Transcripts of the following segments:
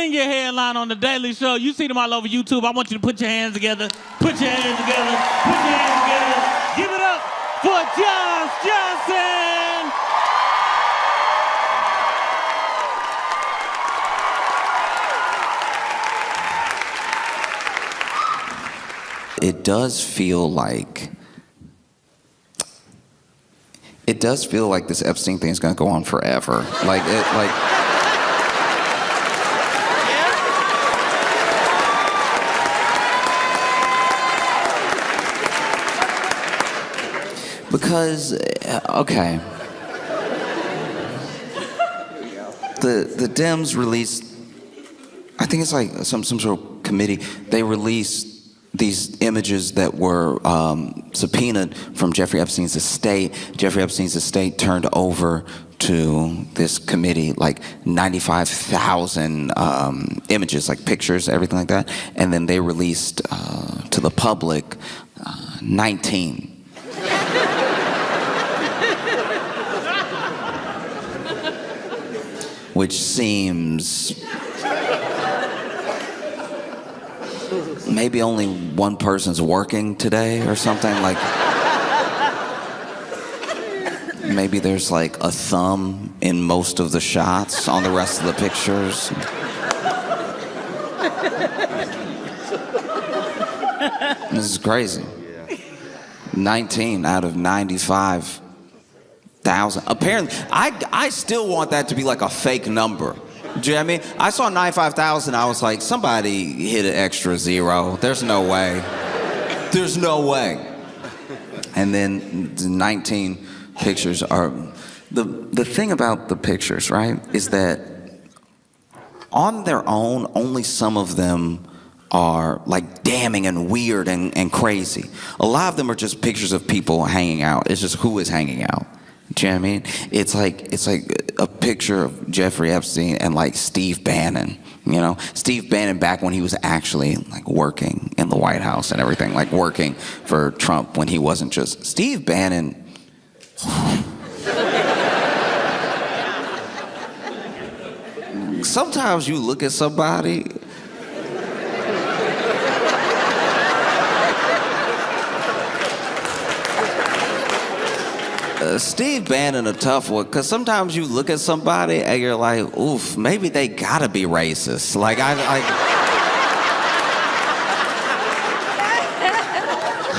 seen your headline on The Daily Show. You see them all over YouTube. I want you to put your hands together. Put your hands together. Put your hands together. Give it up for Josh Johnson. It does feel like this Epstein thing is going to go on forever. Because, okay. The Dems released, I think it's like some sort of committee, they released these images that were subpoenaed from Jeffrey Epstein's estate. Jeffrey Epstein's estate turned over to this committee like 95,000 images, like pictures, everything like that. And then they released to the public 19. Which seems maybe only one person's working today or something. Like maybe there's like a thumb in most of the shots on the rest of the pictures. This is crazy. 19 out of 95,000. Apparently, I still want that to be like a fake number. Do you know what I mean? I saw 95,000, I was like, somebody hit an extra zero. There's no way. There's no way. And then the 19 pictures are... The thing about the pictures, right, is that on their own, only some of them are like damning and weird and crazy. A lot of them are just pictures of people hanging out. It's just who is hanging out. Do you know what I mean? It's like a picture of Jeffrey Epstein and like Steve Bannon, you know? Steve Bannon back when he was actually like working in the White House and everything, like working for Trump when he wasn't just... Steve Bannon... Sometimes you look at somebody... Steve Bannon a tough one, because sometimes you look at somebody and you're like, oof, maybe they gotta be racist. Like, I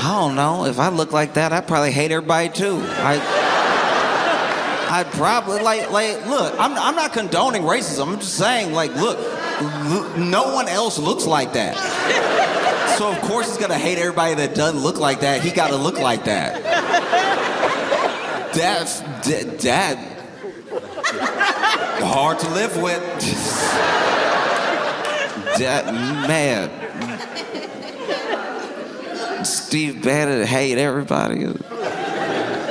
don't know. If I look like that, I'd probably hate everybody too. I'd probably, look, I'm not condoning racism. I'm just saying, like, look, no one else looks like that. So of course he's gonna hate everybody that doesn't look like that. He gotta look like that. That's hard to live with. That man. Steve Bannon hate everybody.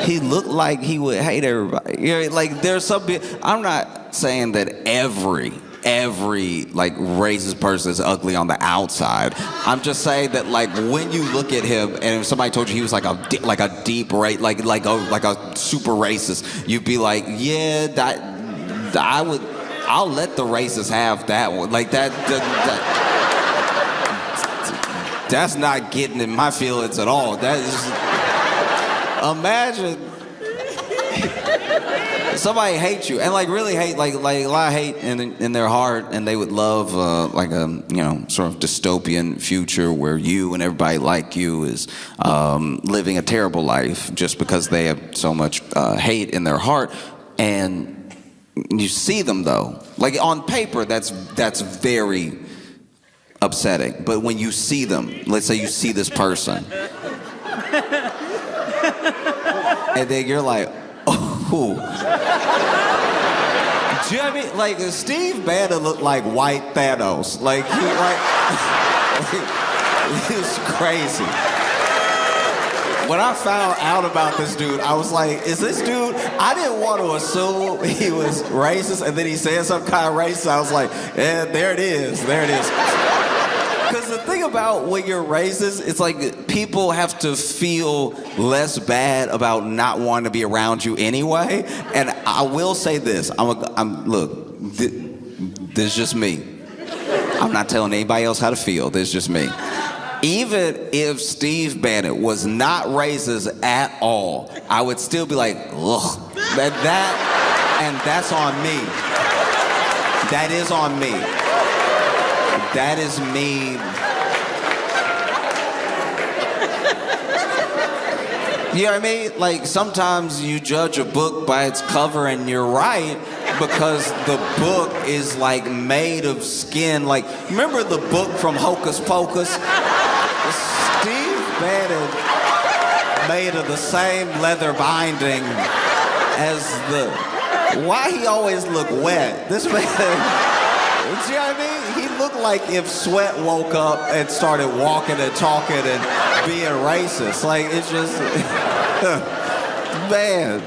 He looked like he would hate everybody. You know, like there's some. I'm not saying that every like racist person is ugly on the outside. I'm just saying that like when you look at him and if somebody told you he was like a deep like a super racist, you'd be like, yeah, I'll let the racists have that one. Like that's not getting in my feelings at all. That is, imagine somebody hates you and like really hate like a lot of hate in their heart, and they would love like a sort of dystopian future where you and everybody like you is living a terrible life just because they have so much hate in their heart. And you see them though, like on paper that's very upsetting, but when you see them, let's say you see this person and then you're like, oh. Do you know what I mean? Like Steve Bannon looked like white Thanos. Like he was crazy. When I found out about this dude, I was like, is this dude? I didn't want to assume he was racist, and then he said some kind of racist. I was like, yeah, there it is. Because the thing about when you're racist, it's like people have to feel less bad about not wanting to be around you anyway. And I will say this: look, this is just me. I'm not telling anybody else how to feel. This is just me. Even if Steve Bannon was not racist at all, I would still be like, ugh. And that's on me. That is on me. That is me. You know what I mean? Like, sometimes you judge a book by its cover and you're right because the book is, like, made of skin. Like, remember the book from Hocus Pocus? Steve Bannon made of the same leather binding as the... Why he always look wet? This man... You know what I mean? He looked like if Sweat woke up and started walking and talking and being racist. Like, it's just... Man.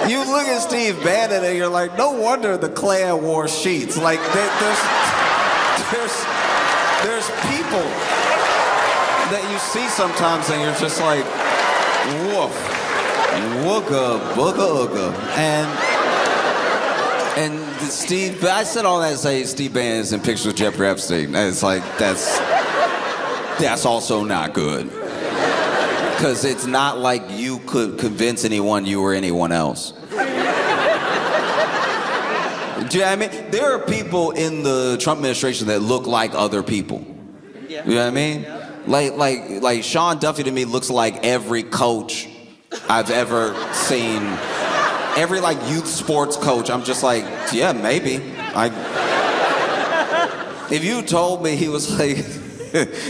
You look at Steve Bannon and you're like, no wonder the Klan wore sheets. Like, there's people that you see sometimes and you're just like, woof, wooga, booga, ooga. And Steve, I said all that to say Steve Bannon is in pictures with Jeffrey Epstein. It's like, that's also not good. Because it's not like you could convince anyone you were anyone else. Do you know what I mean? There are people in the Trump administration that look like other people. Yeah. You know what I mean? Yeah. Like Sean Duffy to me looks like every coach I've ever seen. Every like youth sports coach, I'm just like, yeah, maybe. If you told me he was like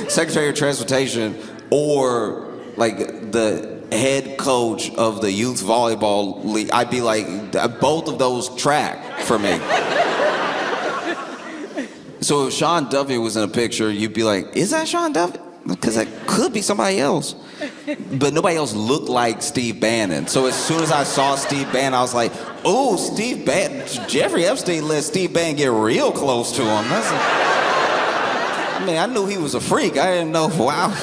Secretary of Transportation or like the head coach of the youth volleyball league, I'd be like, both of those track for me. So if Sean Duffy was in a picture, you'd be like, is that Sean Duffy? Because that could be somebody else. But nobody else looked like Steve Bannon. So as soon as I saw Steve Bannon, I was like, oh, Steve Bannon. Jeffrey Epstein let Steve Bannon get real close to him. I mean, I knew he was a freak. I didn't know, wow.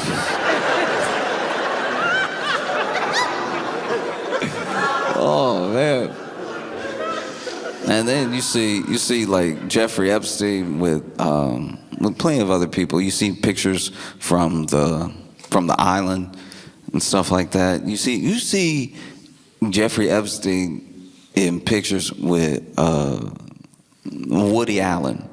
Oh, man. And then you see like Jeffrey Epstein with plenty of other people. You see pictures from the island and stuff like that. You see Jeffrey Epstein in pictures with Woody Allen.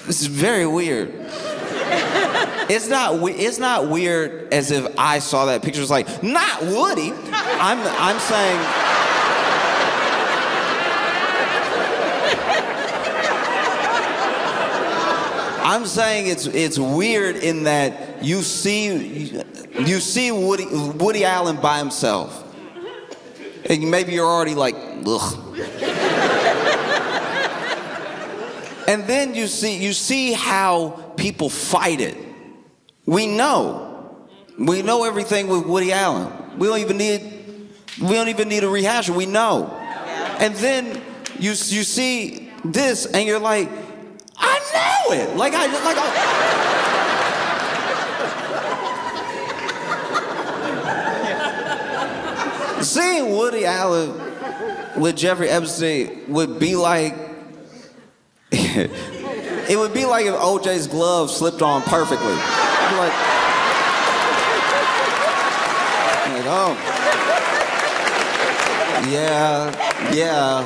This is very weird. It's not weird as if I saw that picture. It's like, not Woody. I'm saying. I'm saying it's weird in that you see Woody Allen by himself, and maybe you're already like, ugh. And then you see how people fight it. We know everything with Woody Allen. We don't even need a rehash. We know. And then you see this, and you're like, I know it. Seeing Woody Allen with Jeffrey Epstein would be like. It would be like if OJ's glove slipped on perfectly. It'd be like, oh, yeah.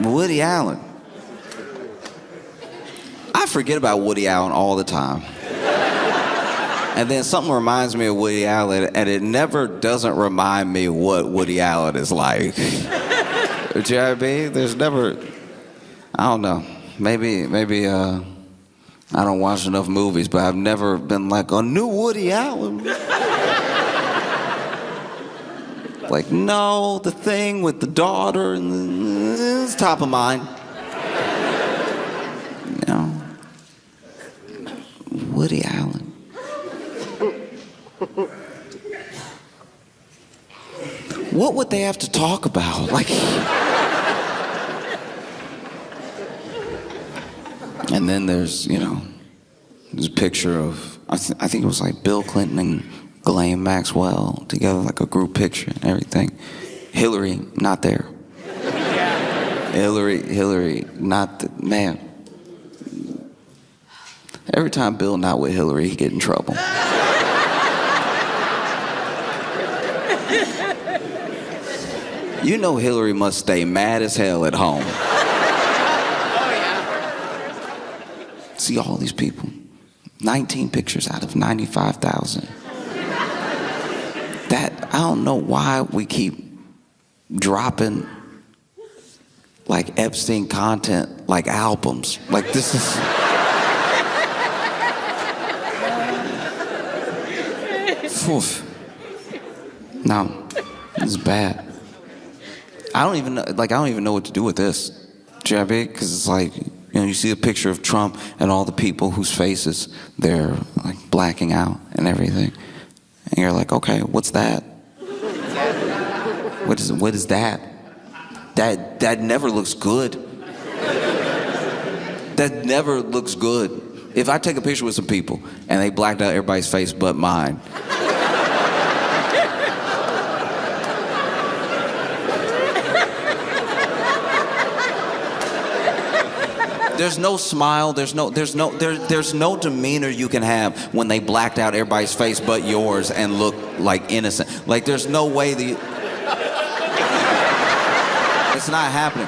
Woody Allen. I forget about Woody Allen all the time. And then something reminds me of Woody Allen, and it never doesn't remind me what Woody Allen is like. Do you know what I mean? There's never, I don't know, maybe I don't watch enough movies, but I've never been like, a new Woody Allen. Like, no, the thing with the daughter, and it's top of mind. You know? Woody Allen. what would they have to talk about? Like, and then there's a picture of, I think it was like Bill Clinton and Ghislaine Maxwell together, like a group picture and everything. Hillary, not there. Hillary, not the, man. Every time Bill not with Hillary, he get in trouble. You know Hillary must stay mad as hell at home. Oh, yeah. See all these people. 19 pictures out of 95,000. That, I don't know why we keep dropping like Epstein content like albums. Like this is... Oof. No, this is bad. I don't even know what to do with this. Do you know what I mean? Because it's like, you see a picture of Trump and all the people whose faces they're like blacking out and everything. And you're like, okay, what's that? What is that? That never looks good. That never looks good. If I take a picture with some people and they blacked out everybody's face but mine, there's no smile, there's no demeanor you can have when they blacked out everybody's face but yours and look like innocent. Like there's no way that it's not happening.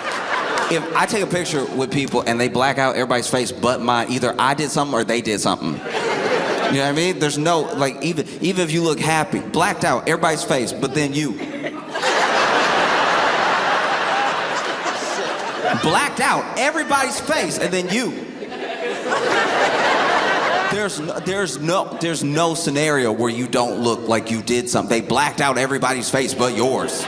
If I take a picture with people and they black out everybody's face but mine, either I did something or they did something. You know what I mean? There's no, like, even if you look happy, blacked out everybody's face but then you. Blacked out everybody's face and then you. There's no scenario where you don't look like you did something. They blacked out everybody's face but yours.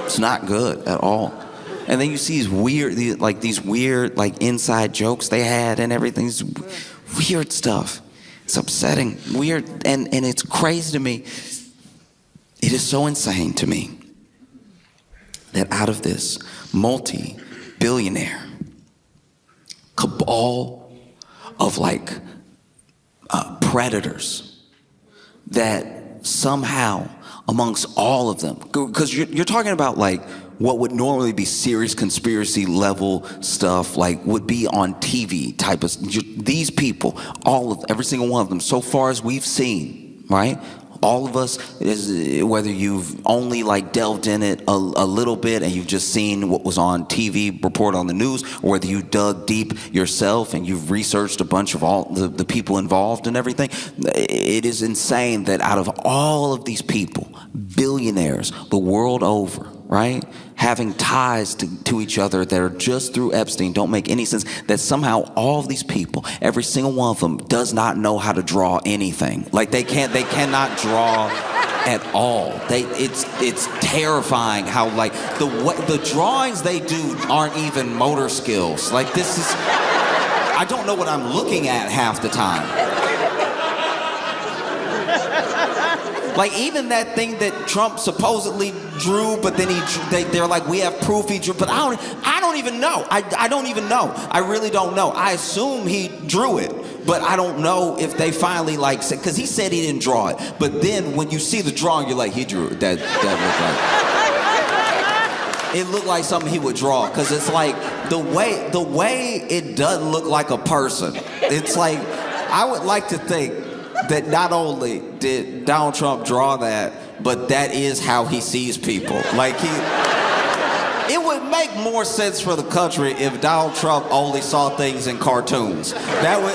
It's not good at all. And then you see these weird inside jokes they had and everything. It's weird stuff. It's upsetting, weird, and it's crazy to me. It is so insane to me that out of this multi-billionaire cabal of predators, that somehow amongst all of them, because you're talking about like what would normally be serious conspiracy level stuff, like would be on TV type of, these people, every single one of them, so far as we've seen, right? All of us, whether you've only like delved in it a little bit and you've just seen what was on TV reported on the news, or whether you dug deep yourself and you've researched a bunch of all the people involved and everything, it is insane that out of all of these people, billionaires the world over, right, having ties to each other that are just through Epstein, don't make any sense, that somehow all of these people, every single one of them does not know how to draw anything. Like they cannot draw at all. It's terrifying how like the drawings they do aren't even motor skills. Like this is, I don't know what I'm looking at half the time. Like even that thing that Trump supposedly drew, but then they're like, we have proof he drew, but I don't even know. I don't even know. I really don't know. I assume he drew it, but I don't know if they finally like said, because he said he didn't draw it. But then when you see the drawing, you're like, he drew it. That looked like, it looked like something he would draw, because it's like the way it doesn't look like a person. It's like, I would like to think that not only did Donald Trump draw that, but that is how he sees people. Like it would make more sense for the country if Donald Trump only saw things in cartoons. That would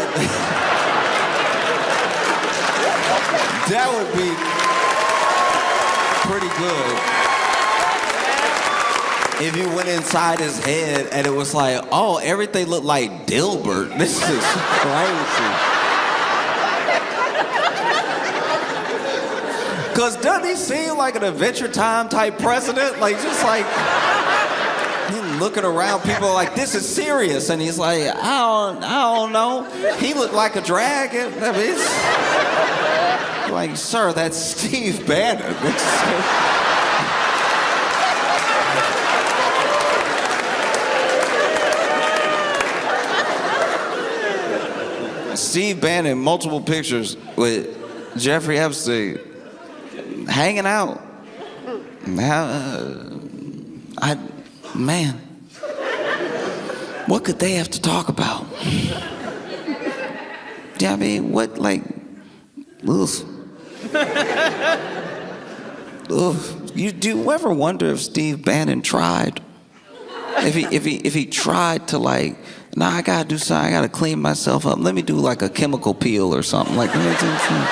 be pretty good. If you went inside his head and it was like, oh, everything looked like Dilbert. This is crazy. Because doesn't he seem like an Adventure Time type president? Like, just like, him looking around, people are like, this is serious. And he's like, I don't know. He looked like a dragon. I mean, it's like, sir, that's Steve Bannon. Steve Bannon, multiple pictures with Jeffrey Epstein hanging out. Man, what could they have to talk about? Yeah, I mean, what, like, oof. Oof. Do you ever wonder if Steve Bannon tried? If he tried to, like, nah, I gotta do something, I gotta clean myself up. Let me do like a chemical peel or something. Like, let me do something.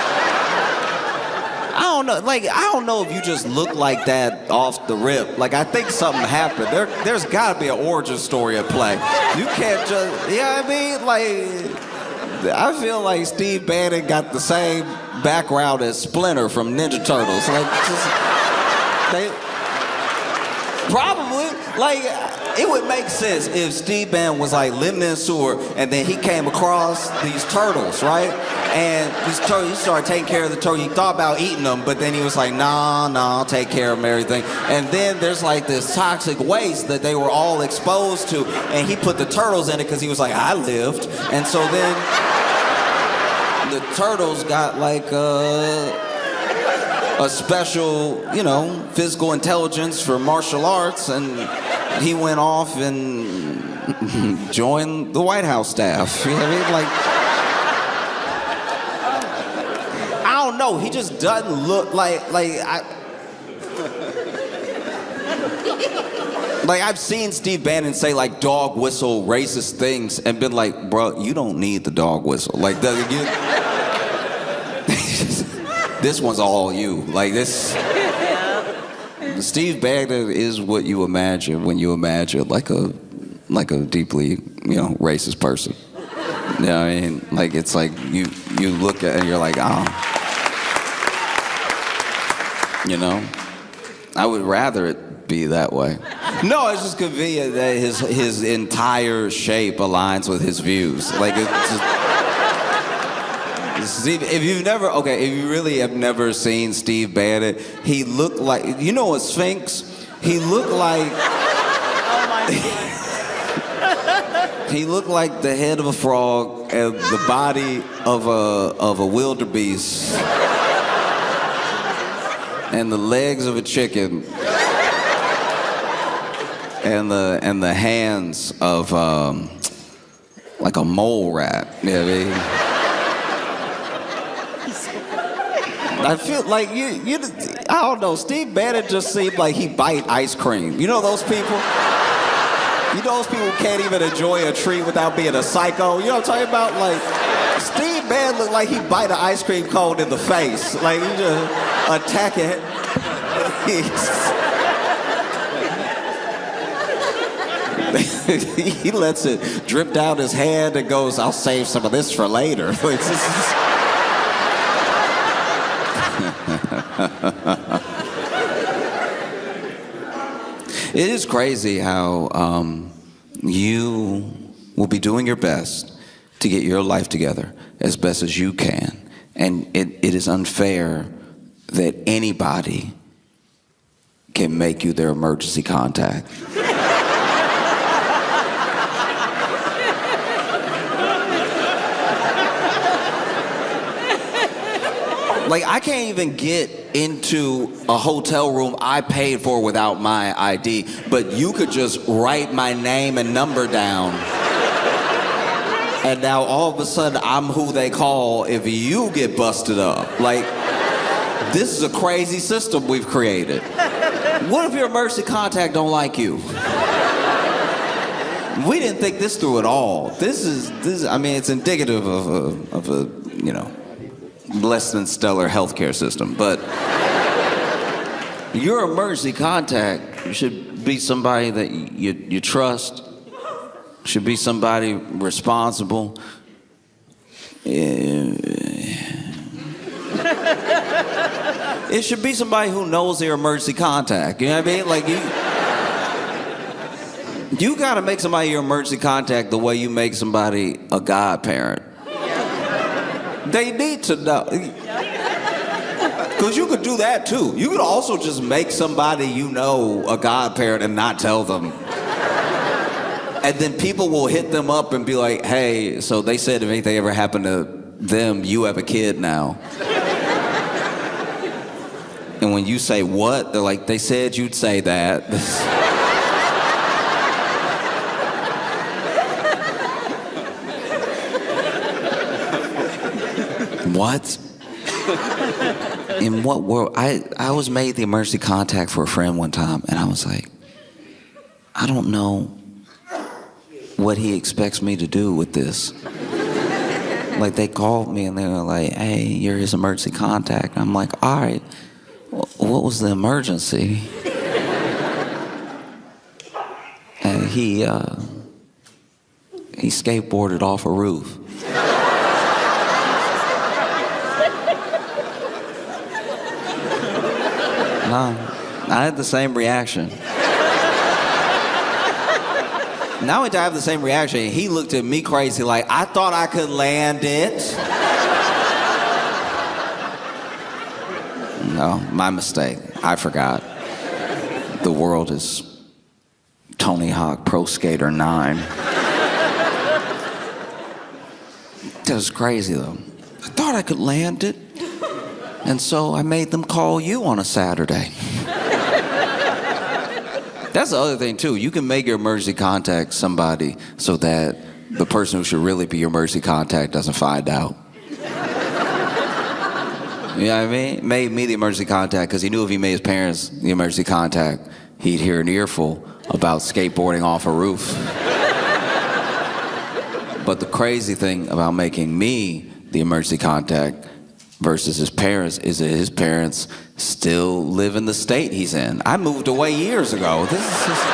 I don't know. Like, I don't know if you just look like that off the rip. Like, I think something happened. There's gotta be an origin story at play. You can't just, you know what I mean? Like, I feel like Steve Bannon got the same background as Splinter from Ninja Turtles. Like, probably, like, it would make sense if Steve Bannon was like living in a sewer and then he came across these turtles, right? And these turtles, he started taking care of the turtles. He thought about eating them, but then he was like, nah, I'll take care of them, everything. And then there's like this toxic waste that they were all exposed to, and he put the turtles in it because he was like, I lived. And so then the turtles got like a special, you know, physical intelligence for martial arts, and he went off and joined the White House staff. You know what I mean? Like, I don't know. He just doesn't look like I've seen Steve Bannon say like dog whistle racist things and been like, bro, you don't need the dog whistle. Like, this one's all you. Like this. Steve Bannon is what you imagine when you imagine like a deeply, you know, racist person. You know what I mean? Like, it's like you look at it and you're like, oh. You know? I would rather it be that way. No, it's just convenient that his entire shape aligns with his views. Like, it's just... Steve, if you really have never seen Steve Bannon, he looked like, you know a Sphinx? He looked like... he looked like the head of a frog and the body of a wildebeest and the legs of a chicken and the hands of like a mole rat. You know what I mean? I feel like I don't know, Steve Bannon just seemed like he bite ice cream. You know those people? You know those people who can't even enjoy a treat without being a psycho? You know what I'm talking about? Like, Steve Bannon looked like he bite an ice cream cone in the face. Like, he just attack it. He lets it drip down his hand and goes, I'll save some of this for later. It is crazy how you will be doing your best to get your life together as best as you can. And it is unfair that anybody can make you their emergency contact. Like, I can't even get into a hotel room I paid for without my ID, but you could just write my name and number down. And now all of a sudden, I'm who they call if you get busted up. Like, this is a crazy system we've created. What if your emergency contact don't like you? We didn't think this through at all. This is I mean, it's indicative of a you know, less than stellar healthcare system, but your emergency contact should be somebody that you trust, should be somebody responsible. It should be somebody who knows their emergency contact, you know what I mean? Like, you gotta make somebody your emergency contact the way you make somebody a godparent. They need to know. Because you could do that too. You could also just make somebody you know a godparent and not tell them. And then people will hit them up and be like, hey, so they said if anything ever happened to them, you have a kid now. And when you say what, they're like, they said you'd say that. What? In what world? I was made the emergency contact for a friend one time, and I was like, I don't know what he expects me to do with this. Like, they called me and they were like, hey, you're his emergency contact. I'm like, all right, what was the emergency? And he skateboarded off a roof. No, I had the same reaction. Not only did I have the same reaction, he looked at me crazy like, I thought I could land it. No, my mistake. I forgot. The world is Tony Hawk Pro Skater 9. That was crazy though. I thought I could land it. And so I made them call you on a Saturday. That's the other thing too. You can make your emergency contact somebody so that the person who should really be your emergency contact doesn't find out. You know what I mean? Made me the emergency contact because he knew if he made his parents the emergency contact, he'd hear an earful about skateboarding off a roof. But the crazy thing about making me the emergency contact versus his parents is that his parents still live in the state he's in. I moved away years ago. This is just...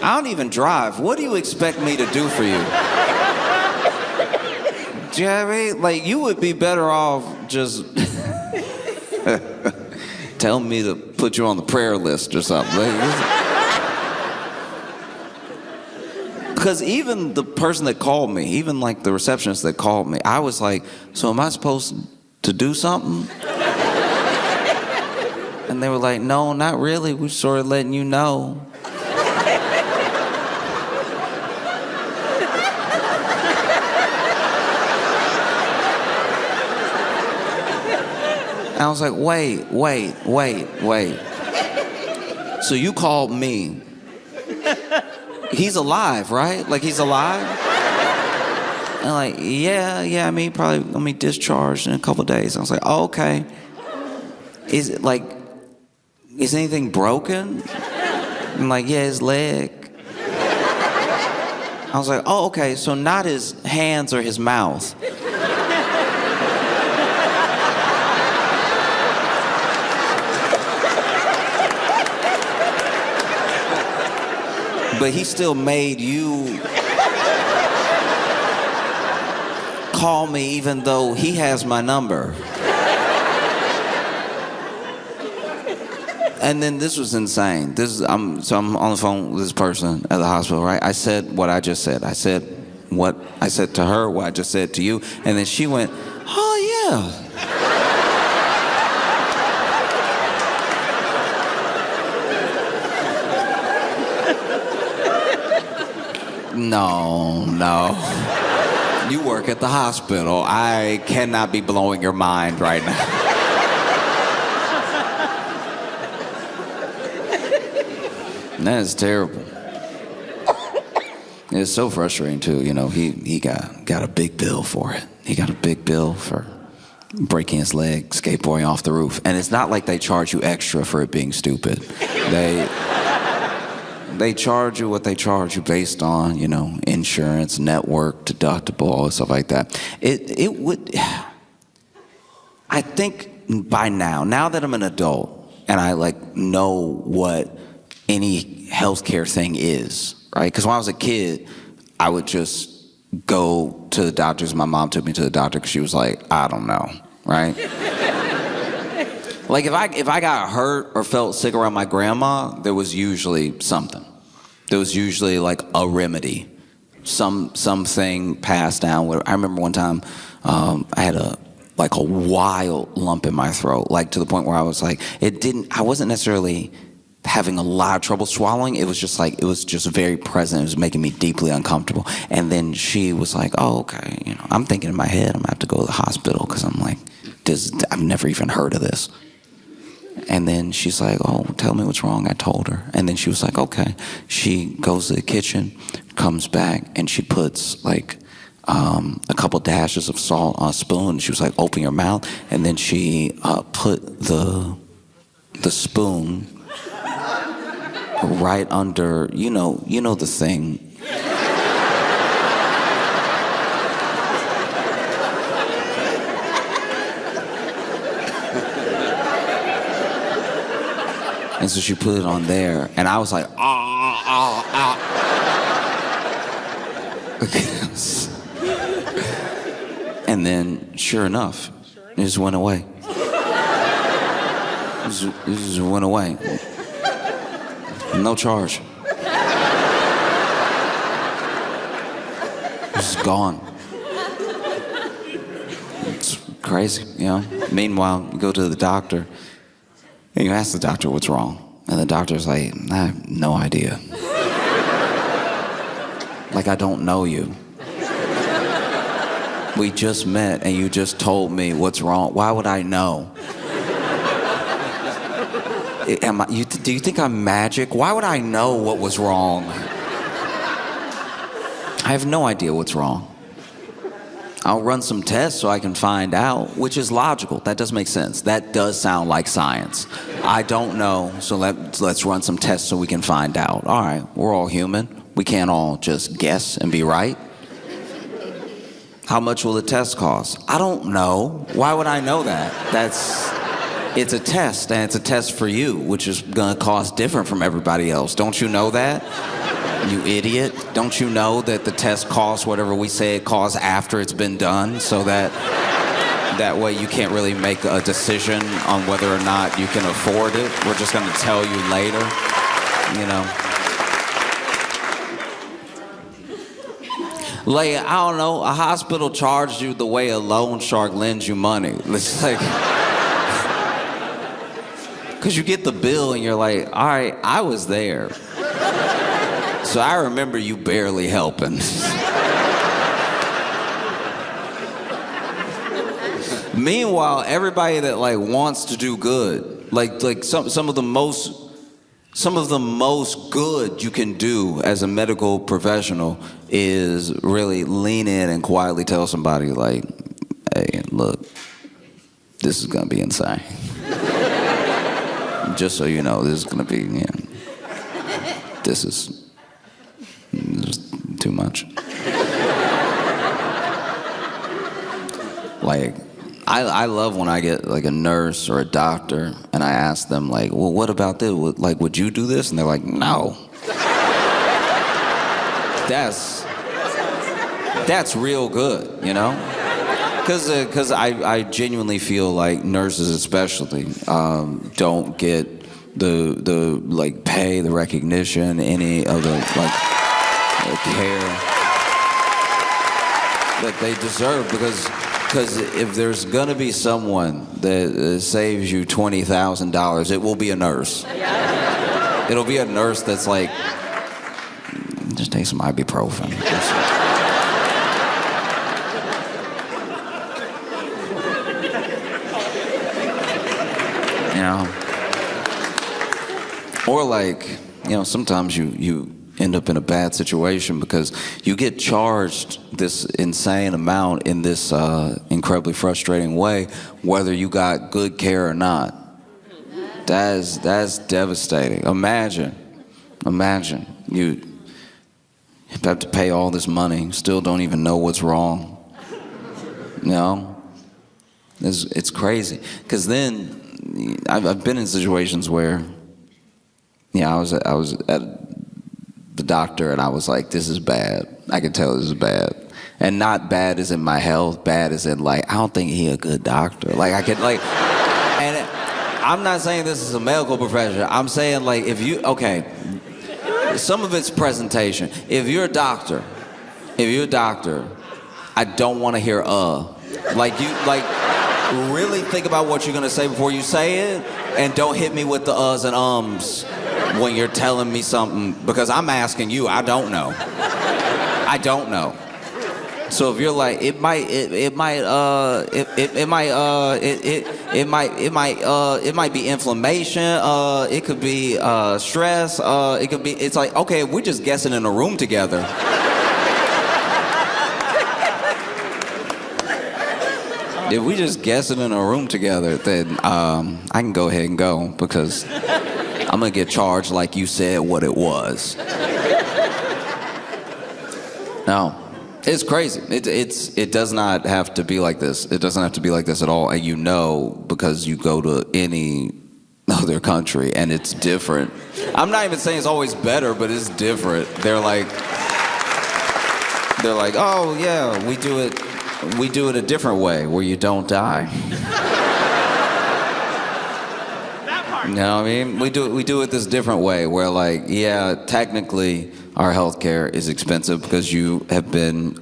I don't even drive. What do you expect me to do for you? Do you know what I mean? Like, you would be better off just telling me to put you on the prayer list or something. Because even the person that called me, even like the receptionist that called me, I was like, so am I supposed to do something? And they were like, no, not really. We're sort of letting you know. I was like, wait. So you called me. He's alive, right? Like, he's alive? And like, yeah, I mean, probably gonna be discharged in a couple days. I was like, oh, okay. Is anything broken? I'm like, yeah, his leg. I was like, oh, okay, so not his hands or his mouth. But he still made you call me even though he has my number. And then this was insane. I'm on the phone with this person at the hospital, right? I said what I just said. I said what I said to her, what I just said to you. And then she went, oh yeah. No. You work at the hospital. I cannot be blowing your mind right now. That is terrible. It's so frustrating too. You know, he got a big bill for it. He got a big bill for breaking his leg, skateboarding off the roof. And it's not like they charge you extra for it being stupid. They charge you what they charge you based on, you know, insurance, network, deductible, all this stuff like that. It would, I think by now that I'm an adult and I like know what any healthcare thing is, right? Because when I was a kid, I would just go to the doctors. My mom took me to the doctor because she was like, I don't know, right? Like if I got hurt or felt sick around my grandma, there was usually something. There was usually like a remedy something passed down. I remember one time I had a wild lump in my throat, like to the point where I was like, I wasn't necessarily having a lot of trouble swallowing. It was just very present. It was making me deeply uncomfortable. And then she was like, oh, okay, I'm thinking in my head, I'm gonna have to go to the hospital because I'm like, I've never even heard of this. And then she's like, oh, tell me what's wrong. I told her. And then she was like, okay. She goes to the kitchen, comes back, and she puts like a couple dashes of salt on a spoon. She was like, open your mouth. And then she put the spoon right under, the thing. And so she put it on there, and I was like, And then, sure enough, it just went away. It just went away. No charge. It's gone. It's crazy, Meanwhile, you go to the doctor, and you ask the doctor what's wrong. And the doctor's like, I have no idea. Like, I don't know you. We just met and you just told me what's wrong. Why would I know? Do you think I'm magic? Why would I know what was wrong? I have no idea what's wrong. I'll run some tests so I can find out, which is logical. That does make sense. That does sound like science. I don't know, so let's run some tests so we can find out. All right, we're all human. We can't all just guess and be right. How much will the test cost? I don't know. Why would I know that? It's a test, and it's a test for you, which is gonna cost different from everybody else. Don't you know that? You idiot. Don't you know that the test costs whatever we say it costs after it's been done, so that way you can't really make a decision on whether or not you can afford it? We're just gonna tell you later, Like, I don't know, a hospital charged you the way a loan shark lends you money. It's like, because you get the bill and you're like, all right, I was there. So I remember you barely helping. Meanwhile, everybody that wants to do good, like some of the most good you can do as a medical professional is really lean in and quietly tell somebody hey, look, this is gonna be insane. Just so you know, this is gonna be, this is too much. I love when I get a nurse or a doctor and I ask them well, what about this? Would you do this? And they're like, no. That's real good, Because I genuinely feel like nurses especially don't get the pay, the recognition, any of the care that they deserve, because if there's gonna be someone that saves you $20,000, it will be a nurse. It'll be a nurse that's just take some ibuprofen. Or sometimes you end up in a bad situation because you get charged this insane amount in this incredibly frustrating way, whether you got good care or not. That's devastating. Imagine you have to pay all this money, still don't even know what's wrong. It's crazy. Because then I've been in situations where I was at the doctor and I was like, this is bad. I can tell this is bad. And not bad as in my health, bad as in I don't think he a good doctor. And I'm not saying this is a medical profession. I'm saying some of it's presentation. If you're a doctor if you're a doctor, I don't want to hear really think about what you're gonna say before you say it, and don't hit me with the uhs and ums when you're telling me something, because I'm asking you, I don't know. I don't know. So if you're like, it might be inflammation, it could be stress, it's like, okay, we're just guessing in a room together. If we just guessing in a room together, then I can go ahead and go, because I'm gonna get charged like you said what it was. No, it's crazy. It does not have to be like this. It doesn't have to be like this at all. And you know, because you go to any other country and it's different. I'm not even saying it's always better, but it's different. They're like, oh yeah, we do it a different way where you don't die. You know what I mean? We do it this different way where, like, yeah, technically our healthcare is expensive because you have been,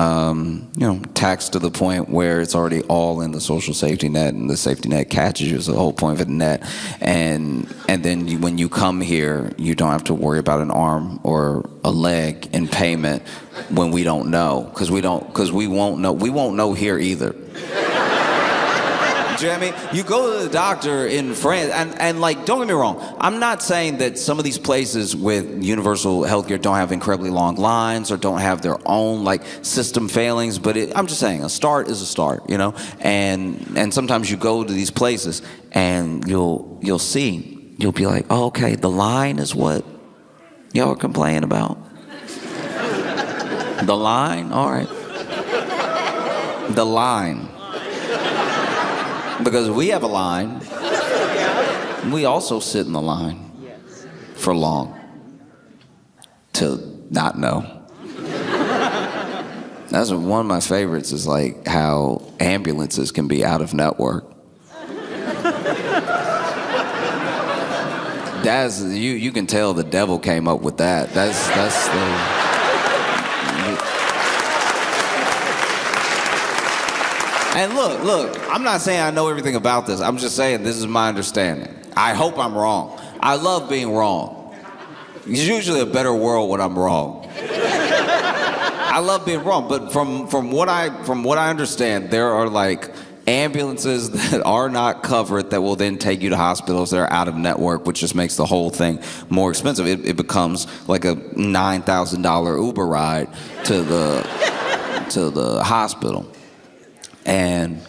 taxed to the point where it's already all in the social safety net, and the safety net catches you. Is the whole point of the net. And then when you come here, you don't have to worry about an arm or a leg in payment when we don't know, because we won't know. We won't know here either. Do you know what I mean? You go to the doctor in France, and like, don't get me wrong, I'm not saying that some of these places with universal healthcare don't have incredibly long lines or don't have their own like system failings, but I'm just saying a start is a start, you know? And sometimes you go to these places and you'll be like, oh, okay, the line is what y'all are complaining about. The line? All right. The line. Because we have a line. We also sit in the line for long to not know. That's one of my favorites, is like how ambulances can be out of network. That's you can tell the devil came up with that. That's the. And look, I'm not saying I know everything about this. I'm just saying this is my understanding. I hope I'm wrong. I love being wrong. It's usually a better world when I'm wrong. I love being wrong, but from what I understand, there are like ambulances that are not covered that will then take you to hospitals that are out of network, which just makes the whole thing more expensive. It becomes like a $9,000 Uber ride to the hospital. And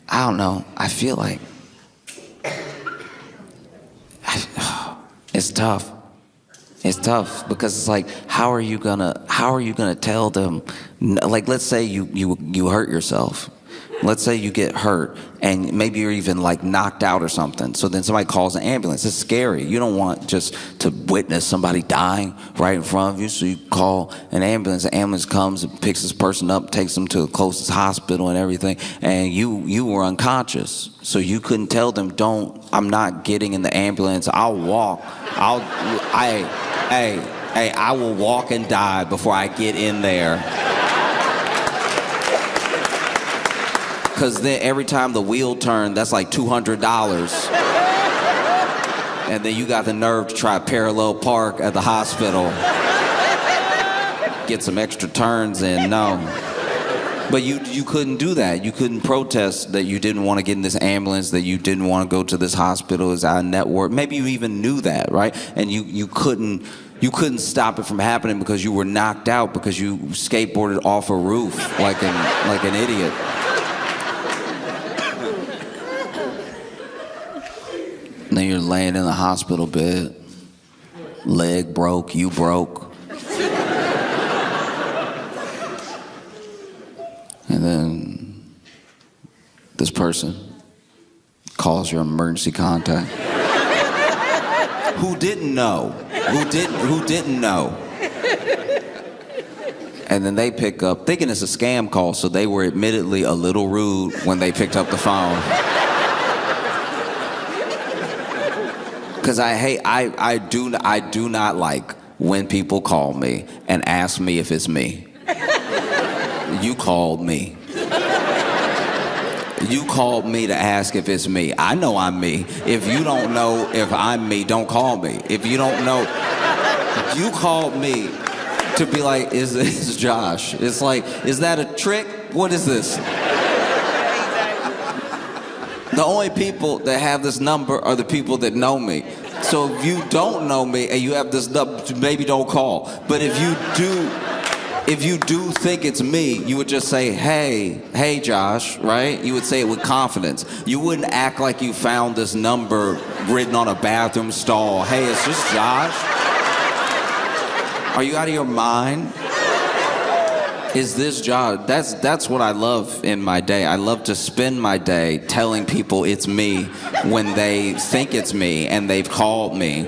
I don't know, I feel like it's tough. It's tough because it's like, how are you gonna tell them? Like, let's say you hurt yourself. Let's say you get hurt and maybe you're even like knocked out or something. So then somebody calls an ambulance. It's scary. You don't want just to witness somebody dying right in front of you. So you call an ambulance. The ambulance comes and picks this person up, takes them to the closest hospital and everything. And you were unconscious. So you couldn't tell them, I'm not getting in the ambulance. I'll walk. I will walk and die before I get in there. Because then every time the wheel turned, that's like $200. And then you got the nerve to try parallel park at the hospital. Get some extra turns in, no. But you couldn't do that. You couldn't protest that you didn't want to get in this ambulance, that you didn't want to go to this hospital, it's out of network. Maybe you even knew that, right? And you couldn't stop it from happening because you were knocked out because you skateboarded off a roof like an idiot. And then you're laying in the hospital bed, leg broke, you broke. And then this person calls your emergency contact. Who didn't know? Who didn't know? And then they pick up, thinking it's a scam call, so they were admittedly a little rude when they picked up the phone. Because I do not like when people call me and ask me if it's me. You called me. You called me to ask if it's me. I know I'm me. If you don't know if I'm me, don't call me. If you don't know, you called me to be like, is this Josh? It's like, is that a trick? What is this? The only people that have this number are the people that know me. So if you don't know me and you have this number, maybe don't call. But if you do think it's me, you would just say, hey Josh, right? You would say it with confidence. You wouldn't act like you found this number written on a bathroom stall. Hey, is this Josh? Are you out of your mind? Is this Josh? That's what I love in my day. I love to spend my day telling people it's me when they think it's me and they've called me.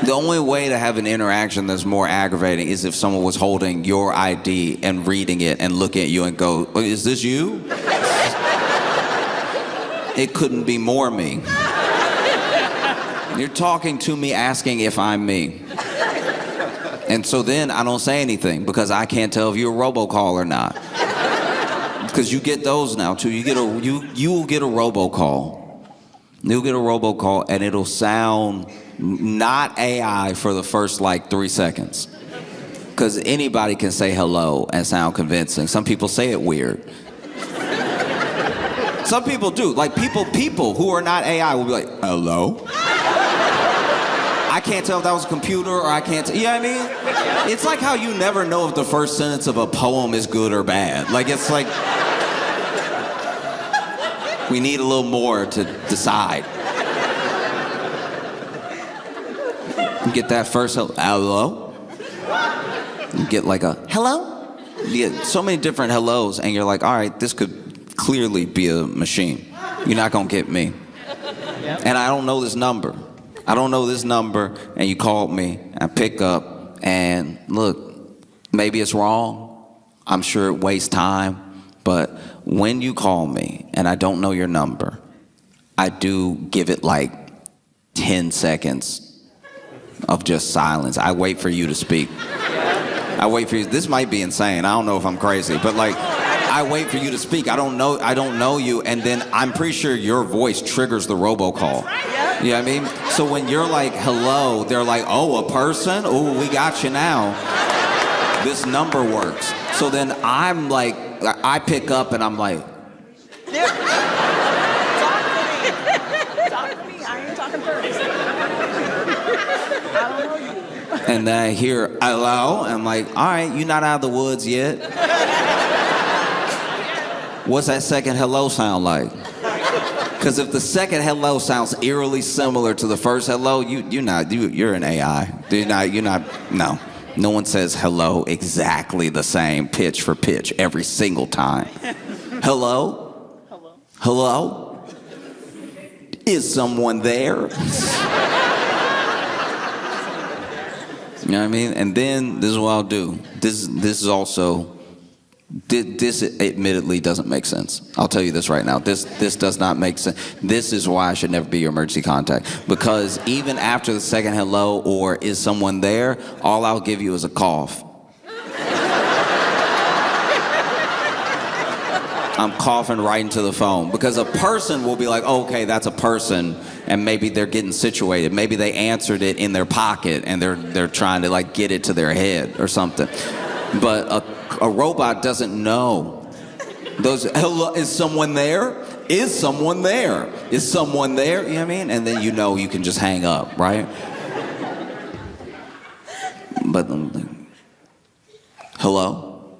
The only way to have an interaction that's more aggravating is if someone was holding your ID and reading it and looking at you and go, is this you? It couldn't be more me. You're talking to me asking if I'm me. And so then I don't say anything because I can't tell if you're a robocall or not. Because you get those now too. You will get a robocall. You'll get a robocall and it'll sound not AI for the first like 3 seconds. Because anybody can say hello and sound convincing. Some people say it weird. Some people do. Like people who are not AI will be like, hello? I can't tell if that was a computer or I can't you know what I mean? It's like how you never know if the first sentence of a poem is good or bad. Like it's like, we need a little more to decide. You get that first hello. You get like a hello. You get so many different hellos and you're like, all right, this could clearly be a machine. You're not gonna get me. Yep. And I don't know this number. I don't know this number, and you called me, I pick up, and look, maybe it's wrong. I'm sure it wastes time, but when you call me and I don't know your number, I do give it like 10 seconds of just silence. I wait for you to speak. I wait for you. This might be insane. I don't know if I'm crazy, but like, I wait for you to speak. I don't know you, and then I'm pretty sure your voice triggers the robocall. You know what I mean? So when you're like, hello, they're like, oh, a person? Oh, we got you now. This number works. So then I'm like, I pick up and I'm like, Talk to me. I ain't talking first. I don't know you. and then I hear, hello? And I'm like, all right, you're not out of the woods yet. What's that second hello sound like? Because if the second hello sounds eerily similar to the first hello, you're an AI. You're not, no. No one says hello exactly the same pitch for pitch every single time. Hello? Hello. Hello? Is someone there? You know what I mean? And then this is what I'll do. This is also, this admittedly doesn't make sense. I'll tell you this right now. This does not make sense. This is why I should never be your emergency contact. Because even after the second hello or is someone there, all I'll give you is a cough. I'm coughing right into the phone. Because a person will be like, okay, that's a person, and maybe they're getting situated. Maybe they answered it in their pocket and they're trying to like get it to their head or something. But a robot doesn't know. Hello, is someone there? Is someone there? Is someone there? You know what I mean? And then you can just hang up, right? But hello?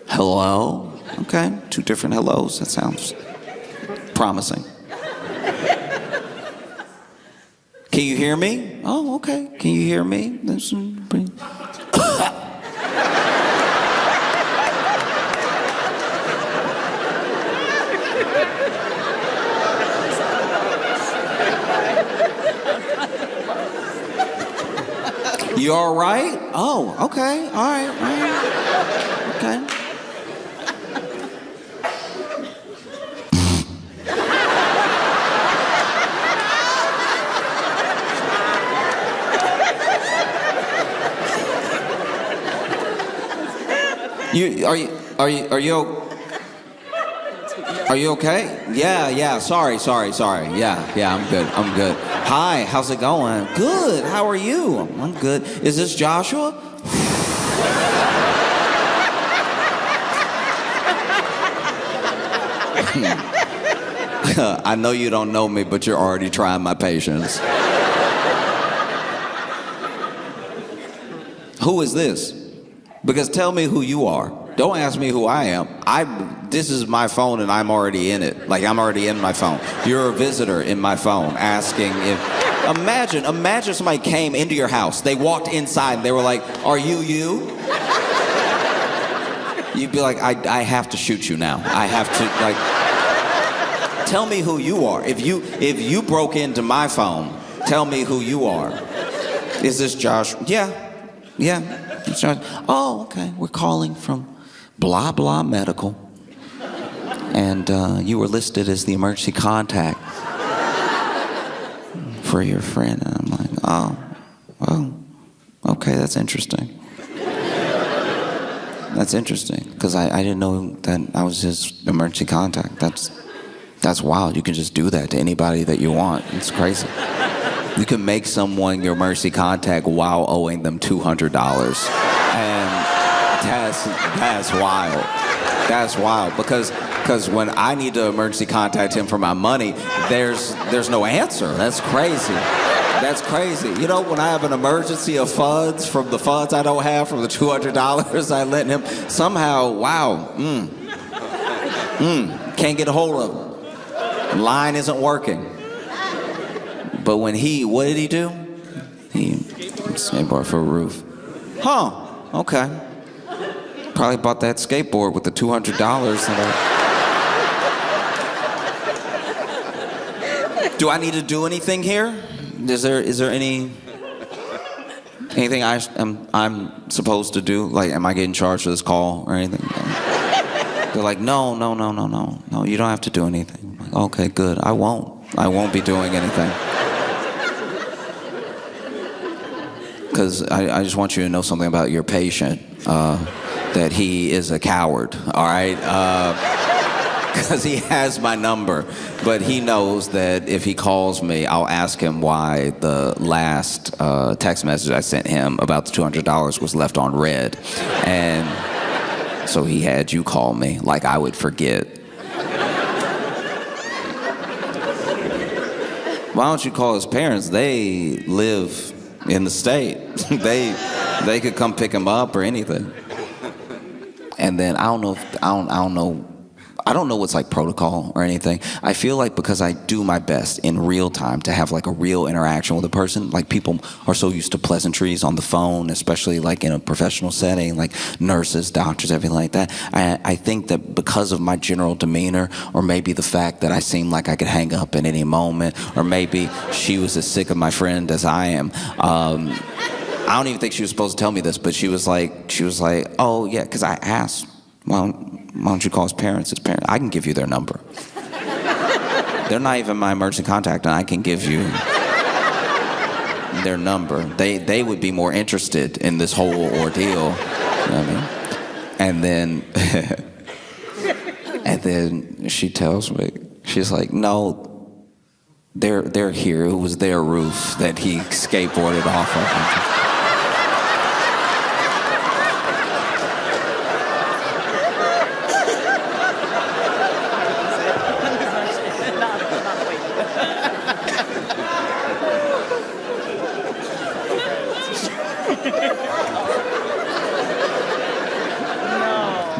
Hello? Okay, 2 different hellos. That sounds promising. Can you hear me? Oh, okay. Can you hear me? You all right? Oh, okay. All right. Okay. Are you okay? Yeah. Sorry. Yeah, I'm good. Hi, how's it going? Good. How are you? I'm good. Is this Joshua? I know you don't know me, but you're already trying my patience. Who is this? Because tell me who you are. Don't ask me who I am. This is my phone and I'm already in it. Like, I'm already in my phone. You're a visitor in my phone asking if... Imagine somebody came into your house. They walked inside and they were like, are you? You'd be like, I have to shoot you now. I have to, like... Tell me who you are. If you broke into my phone, tell me who you are. Is this Josh? Yeah. It's Josh. Oh, okay. We're calling from blah blah medical, and you were listed as the emergency contact for your friend. And I'm like, oh, okay, that's interesting. That's interesting because I didn't know that I was his emergency contact. That's wild. You can just do that to anybody that you want. It's crazy. You can make someone your emergency contact while owing them $200. And that's wild. That's wild because when I need to emergency contact him for my money, there's no answer. That's crazy. That's crazy. You know, when I have an emergency of funds from the funds I don't have from the $200 I lent him, somehow, wow, can't get a hold of him. Line isn't working. But when what did he do? He skateboard for a roof. Huh, okay. Probably bought that skateboard with the $200. Do I need to do anything here? Is there anything I'm supposed to do? Like, am I getting charged for this call or anything? They're like, no, you don't have to do anything. I'm like, okay, good. I won't be doing anything. Because I just want you to know something about your patient, that he is a coward, all right? Because he has my number, but he knows that if he calls me, I'll ask him why the last text message I sent him about the $200 was left on red. And so he had you call me, like I would forget. Why don't you call his parents? They live in the state. They could come pick him up or anything. And then I don't know what's like protocol or anything. I feel like because I do my best in real time to have like a real interaction with a person, like people are so used to pleasantries on the phone, especially like in a professional setting, like nurses, doctors, everything like that. I think that because of my general demeanor, or maybe the fact that I seem like I could hang up at any moment, or maybe she was as sick of my friend as I am. I don't even think she was supposed to tell me this, but she was like, oh yeah, because I asked, well, why don't you call his parents? I can give you their number. They're not even my emergency contact, and I can give you their number. They would be more interested in this whole ordeal. You know what I mean? And then she tells me, she's like, no, they're here. It was their roof that he skateboarded off of.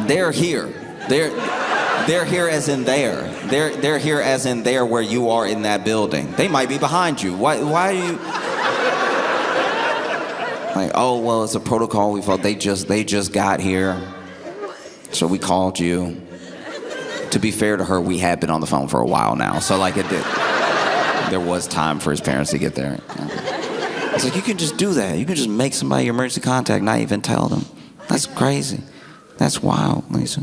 They're here. They're here as in there. They're here as in there where you are in that building. They might be behind you. Why do you... Like, oh, well, it's a protocol we followed. They just got here. So we called you. To be fair to her, we had been on the phone for a while now. So like there was time for his parents to get there. It's like, you can just do that. You can just make somebody your emergency contact, not even tell them. That's crazy. That's wild, Lisa.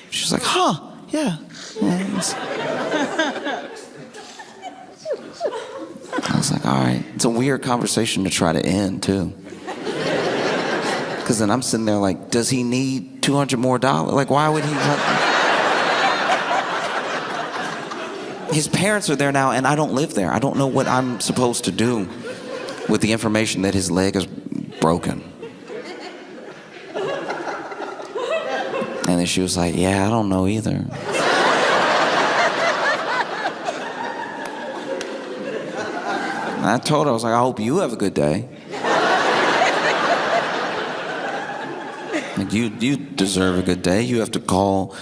She's like, huh, yeah. I was like, all right. It's a weird conversation to try to end, too. Because then I'm sitting there like, does he need $200 more? Like, why would he? His parents are there now, and I don't live there. I don't know what I'm supposed to do with the information that his leg is broken. And then she was like, yeah, I don't know either. And I told her, I was like, I hope you have a good day. Like, you deserve a good day. You have to call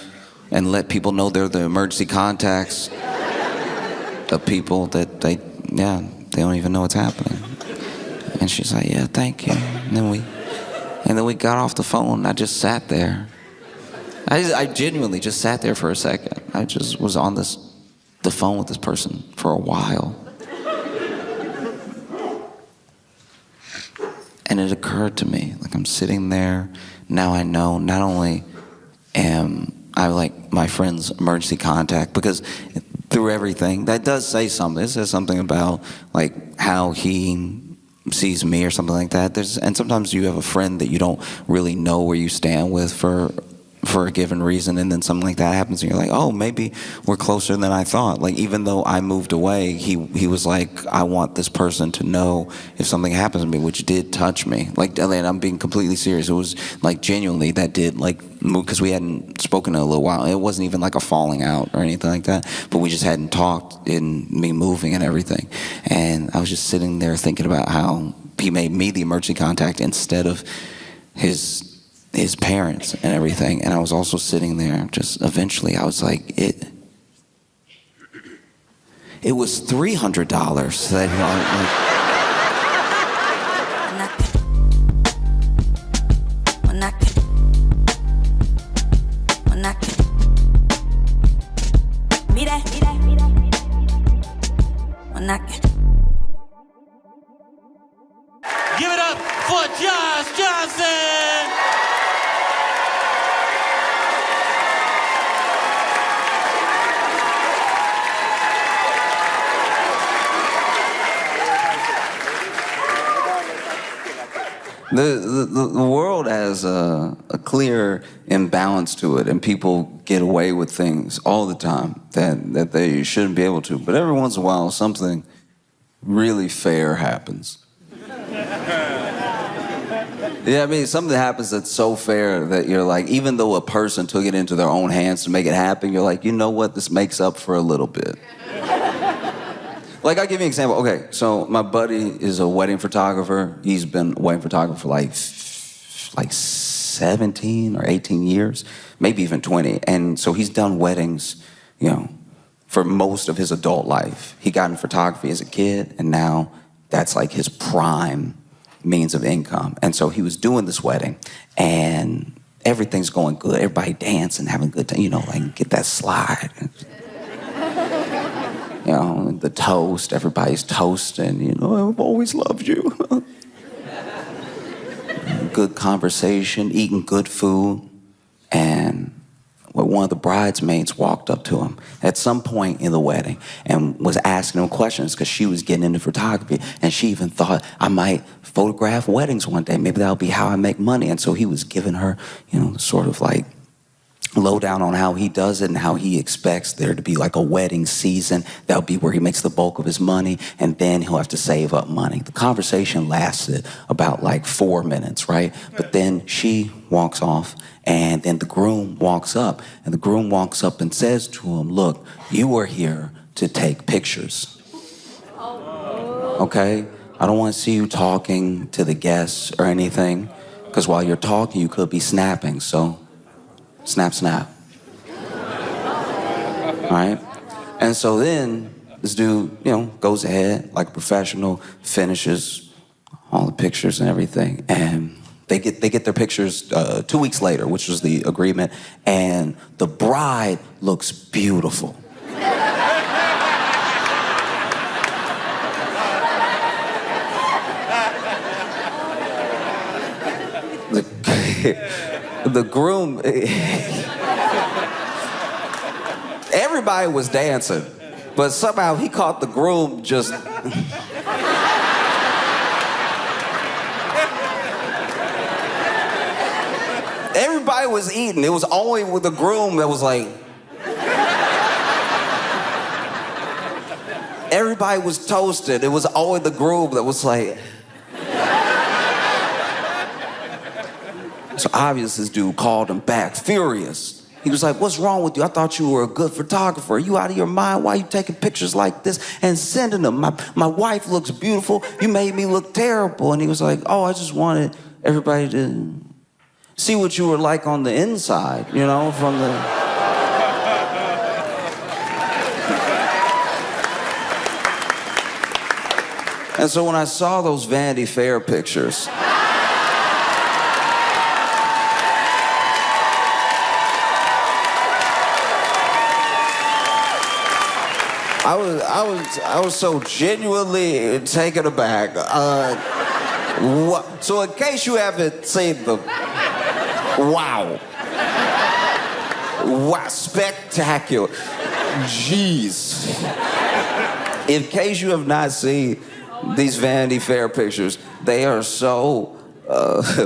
and let people know they're the emergency contacts of people that they don't even know what's happening. And she's like, yeah, thank you. And then we got off the phone, and I just sat there. I genuinely just sat there for a second. I just was on the phone with this person for a while. And it occurred to me, like, I'm sitting there, now I know not only am I like my friend's emergency contact, because through everything, that does say something. It says something about like how he sees me or something like that. And sometimes you have a friend that you don't really know where you stand with for a given reason, and then something like that happens and you're like, oh, maybe we're closer than I thought. Like, even though I moved away, he was like, I want this person to know if something happens to me, which did touch me. Like, and I'm being completely serious. It was like genuinely that did like move, because we hadn't spoken in a little while. It wasn't even like a falling out or anything like that, but we just hadn't talked in me moving and everything. And I was just sitting there thinking about how he made me the emergency contact instead of his parents and everything. And I was also sitting there, just eventually I was like, it was $300 that Give it up for Josh Johnson! The world has a clear imbalance to it, and people get away with things all the time that they shouldn't be able to. But every once in a while, something really fair happens. Yeah, I mean, something happens that's so fair that you're like, even though a person took it into their own hands to make it happen, you're like, you know what, this makes up for a little bit. Like, I'll give you an example. Okay, so my buddy is a wedding photographer. He's been a wedding photographer for like 17 or 18 years, maybe even 20. And so he's done weddings, for most of his adult life. He got in photography as a kid, and now that's like his prime means of income. And so he was doing this wedding, and everything's going good. Everybody dancing, having a good time, like get that slide. The toast, everybody's toasting, I've always loved you. Good conversation, eating good food. And one of the bridesmaids walked up to him at some point in the wedding and was asking him questions because she was getting into photography, and she even thought, I might photograph weddings one day. Maybe that'll be how I make money. And so he was giving her, sort of like lowdown on how he does it and how he expects there to be like a wedding season. That'll be where he makes the bulk of his money, and then he'll have to save up money. The conversation lasted about like 4 minutes, right? But then she walks off, and then the groom walks up, and the groom walks up and says to him, look, you are here to take pictures. Okay? I don't want to see you talking to the guests or anything, because while you're talking, you could be snapping, so snap, snap. All right? And so then this dude, goes ahead like a professional, finishes all the pictures and everything. And they get their pictures 2 weeks later, which was the agreement. And the bride looks beautiful. The groom, everybody was dancing, but somehow he caught the groom just... Everybody was eating. It was only with the groom that was like... Everybody was toasted. It was only the groom that was like... So obviously this dude called him back, furious. He was like, what's wrong with you? I thought you were a good photographer. Are you out of your mind? Why are you taking pictures like this and sending them? My wife looks beautiful. You made me look terrible. And he was like, oh, I just wanted everybody to see what you were like on the inside, you know, from the... And so when I saw those Vanity Fair pictures, I was so genuinely taken aback. So in case you haven't seen them, wow, spectacular. Jeez. In case you have not seen these Vanity Fair pictures, they are so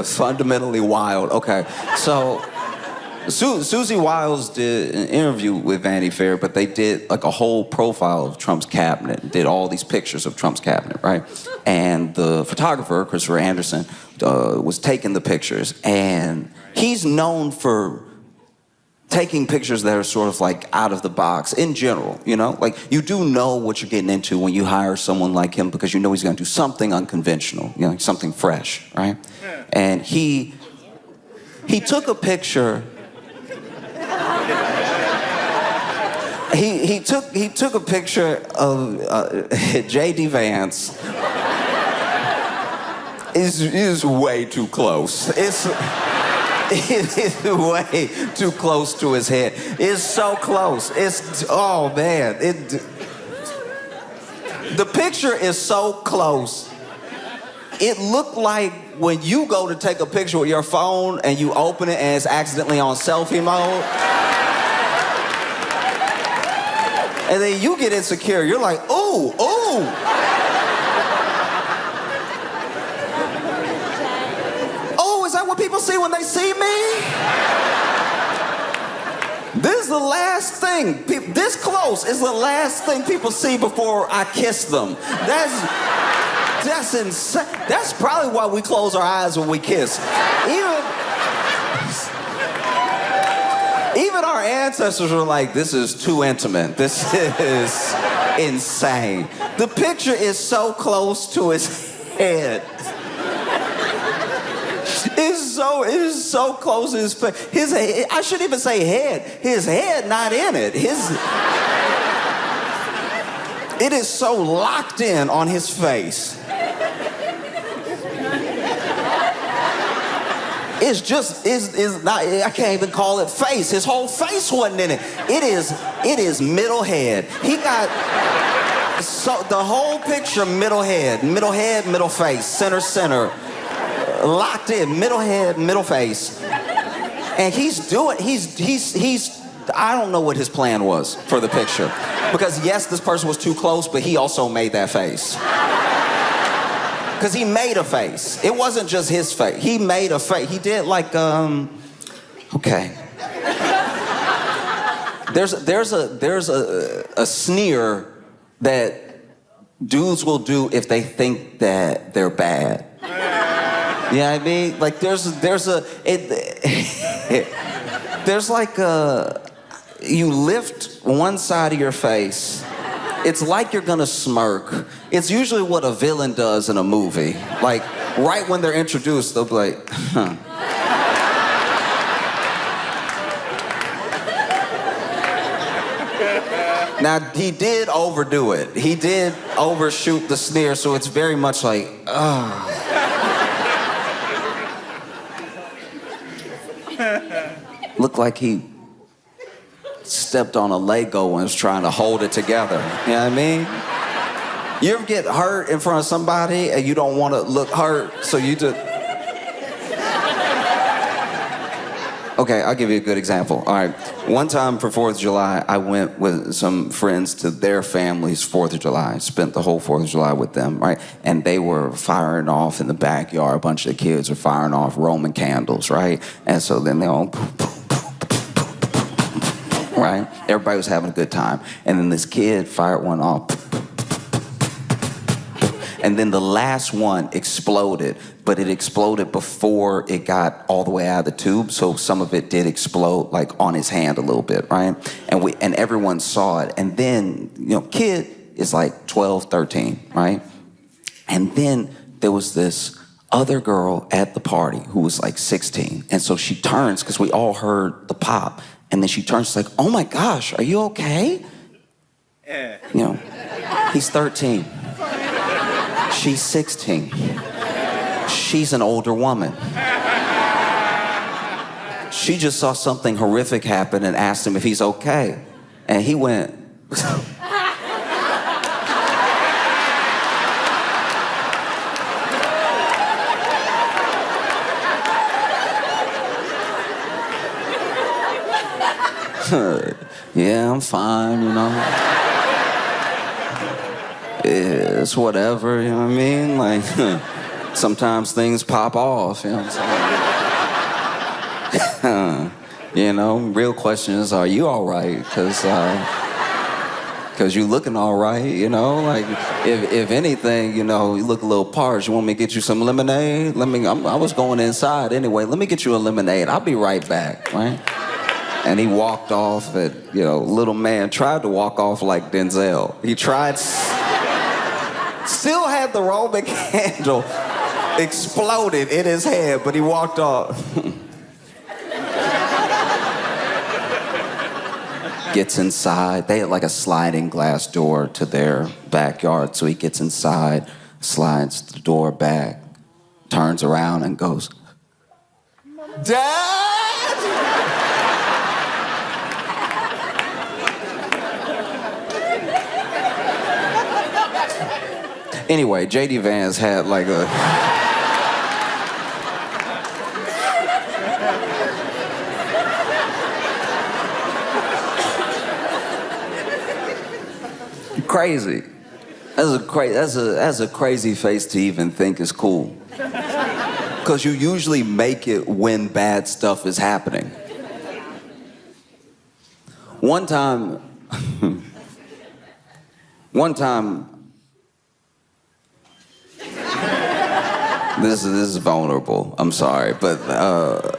fundamentally wild. Okay, so Susie Wiles did an interview with Vanity Fair, but they did like a whole profile of Trump's cabinet, did all these pictures of Trump's cabinet, right? And the photographer, Christopher Anderson, was taking the pictures, and he's known for taking pictures that are sort of like out of the box in general, you know? Like, you do know what you're getting into when you hire someone like him because you know he's gonna do something unconventional, you know, something fresh, right? And he took a picture. He took a picture of J.D. Vance. Is way too close. It is way too close to his head. It's so close. Oh man. The picture is so close. It looked like when you go to take a picture with your phone and you open it and it's accidentally on selfie mode. And then you get insecure. You're like, ooh, ooh. Oh, is that what people see when they see me? This is the last thing. This close is the last thing people see before I kiss them. That's insane. That's probably why we close our eyes when we kiss. Even our ancestors were like, this is too intimate. This is insane. The picture is so close to his head. It is so close to his face. I shouldn't even say head. His head not in it. It is so locked in on his face. It's not, I can't even call it face. His whole face wasn't in it. It is middle head. He got the whole picture middle head, middle face, center, locked in, middle head, middle face. And he's I don't know what his plan was for the picture. Because yes, this person was too close, but he also made that face. Because he made a face. It wasn't just his face. He made a face. He did like, okay. There's a sneer that dudes will do if they think that they're bad. You know what I mean? Like there's like you lift one side of your face. It's like you're gonna smirk. It's usually what a villain does in a movie. Like, right when they're introduced, they'll be like, huh. Now, he did overdo it. He did overshoot the sneer, so it's very much like, oh. Looked like he stepped on a Lego and was trying to hold it together. You know what I mean? You ever get hurt in front of somebody and you don't want to look hurt, so you just... Okay, I'll give you a good example. All right, one time for 4th of July, I went with some friends to their family's 4th of July. Spent the whole 4th of July with them, right? And they were firing off in the backyard. A bunch of the kids were firing off Roman candles, right? And so then they all, right? Everybody was having a good time. And then this kid fired one off. And then the last one exploded, but it exploded before it got all the way out of the tube, so some of it did explode, like on his hand a little bit, right? And everyone saw it. And then, kid is like 12, 13, right? And then there was this other girl at the party who was like 16. And so she turns, because we all heard the pop, and then she turns, she's like, oh my gosh, are you okay? He's 13. She's 16. She's an older woman. She just saw something horrific happen and asked him if he's okay. And he went... Yeah, I'm fine, It's whatever, you know what I mean? Like, sometimes things pop off, you know what I'm saying? Real question is, are you all right? Because you looking all right, Like, if anything, you look a little parched. You want me to get you some lemonade? I was going inside anyway. Let me get you a lemonade. I'll be right back, right? And he walked off little man tried to walk off like Denzel. He tried... Still had the Roman candle exploded in his head, but he walked off. Gets inside. They had like a sliding glass door to their backyard, so he gets inside, slides the door back, turns around and goes, Dad! Anyway, J.D. Vance had like a... Crazy. That's a crazy face to even think is cool. Because you usually make it when bad stuff is happening. One time... This is vulnerable. I'm sorry, but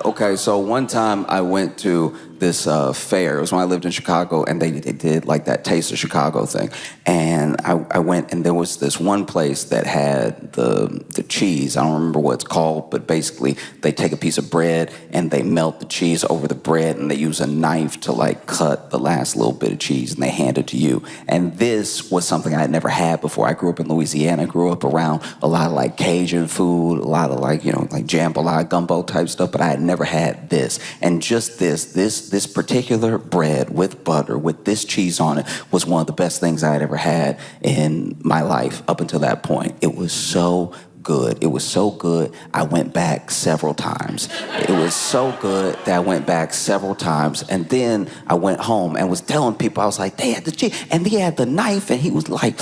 okay. So one time I went to this fair. It was when I lived in Chicago, and they did like that Taste of Chicago thing. And I went, and there was this one place that had the cheese. I don't remember what it's called, but basically they take a piece of bread and they melt the cheese over the bread, and they use a knife to like cut the last little bit of cheese, and they hand it to you. And this was something I had never had before. I grew up in Louisiana. Grew up around a lot of like Cajun food, a lot of like jambalaya, gumbo type stuff, but I had never had this. And just this particular bread with butter, with this cheese on it, was one of the best things I had ever had in my life up until that point. It was so good. It was so good, I went back several times. It was so good that I went back several times. And then I went home and was telling people, I was like, they had the cheese, and he had the knife, and he was like...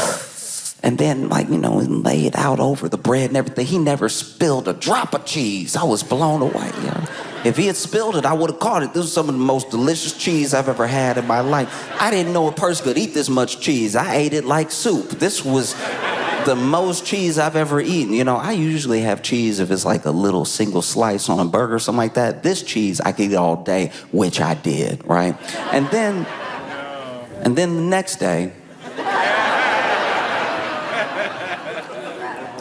And then, lay it out over the bread and everything. He never spilled a drop of cheese. I was blown away. If he had spilled it, I would have caught it. This was some of the most delicious cheese I've ever had in my life. I didn't know a person could eat this much cheese. I ate it like soup. This was the most cheese I've ever eaten. I usually have cheese if it's like a little single slice on a burger or something like that. This cheese, I could eat all day, which I did, right? And then the next day,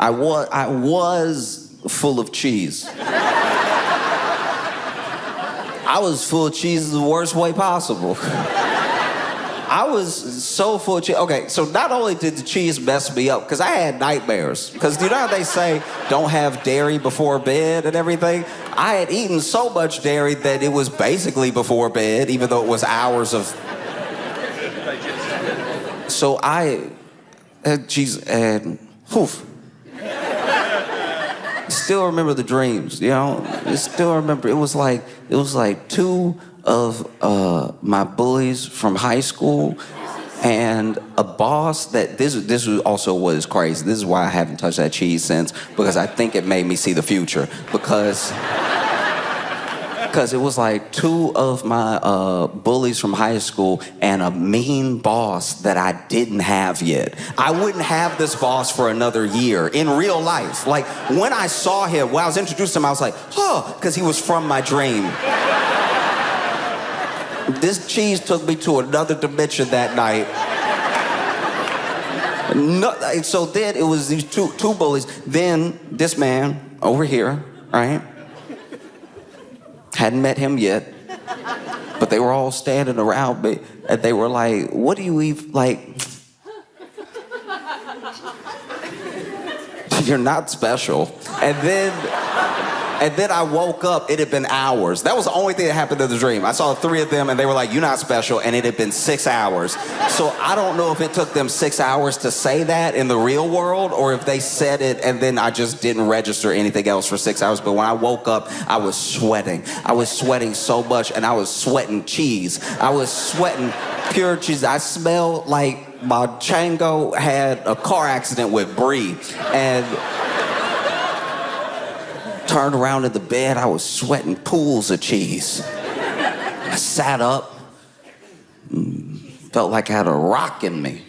I was full of cheese. I was full of cheese the worst way possible. I was so full of cheese. Okay, so not only did the cheese mess me up, because I had nightmares. Because you know how they say, don't have dairy before bed and everything? I had eaten so much dairy that it was basically before bed, even though it was hours of... So I had cheese and... Poof. still remember the dreams, you know? I still remember, it was like two of my bullies from high school and a boss that, this was also what is crazy. This is why I haven't touched that cheese since, because I think it made me see the future. Because it was like two of my bullies from high school and a mean boss that I didn't have yet. I wouldn't have this boss for another year in real life. Like, when I saw him, when I was introduced to him, I was like, oh, because he was from my dream. This cheese took me to another dimension that night. No, so then it was these two bullies. Then this man over here, right? Hadn't met him yet, but they were all standing around me, and they were like, what do you even, like, you're not special. And then I woke up, it had been hours. That was the only thing that happened in the dream. I saw three of them, and they were like, you're not special, and it had been 6 hours. So I don't know if it took them 6 hours to say that in the real world, or if they said it, and then I just didn't register anything else for 6 hours. But when I woke up, I was sweating. I was sweating so much, and I was sweating cheese. I was sweating pure cheese. I smelled like my chango had a car accident with Brie, and turned around in the bed, I was sweating pools of cheese. I sat up, felt like I had a rock in me.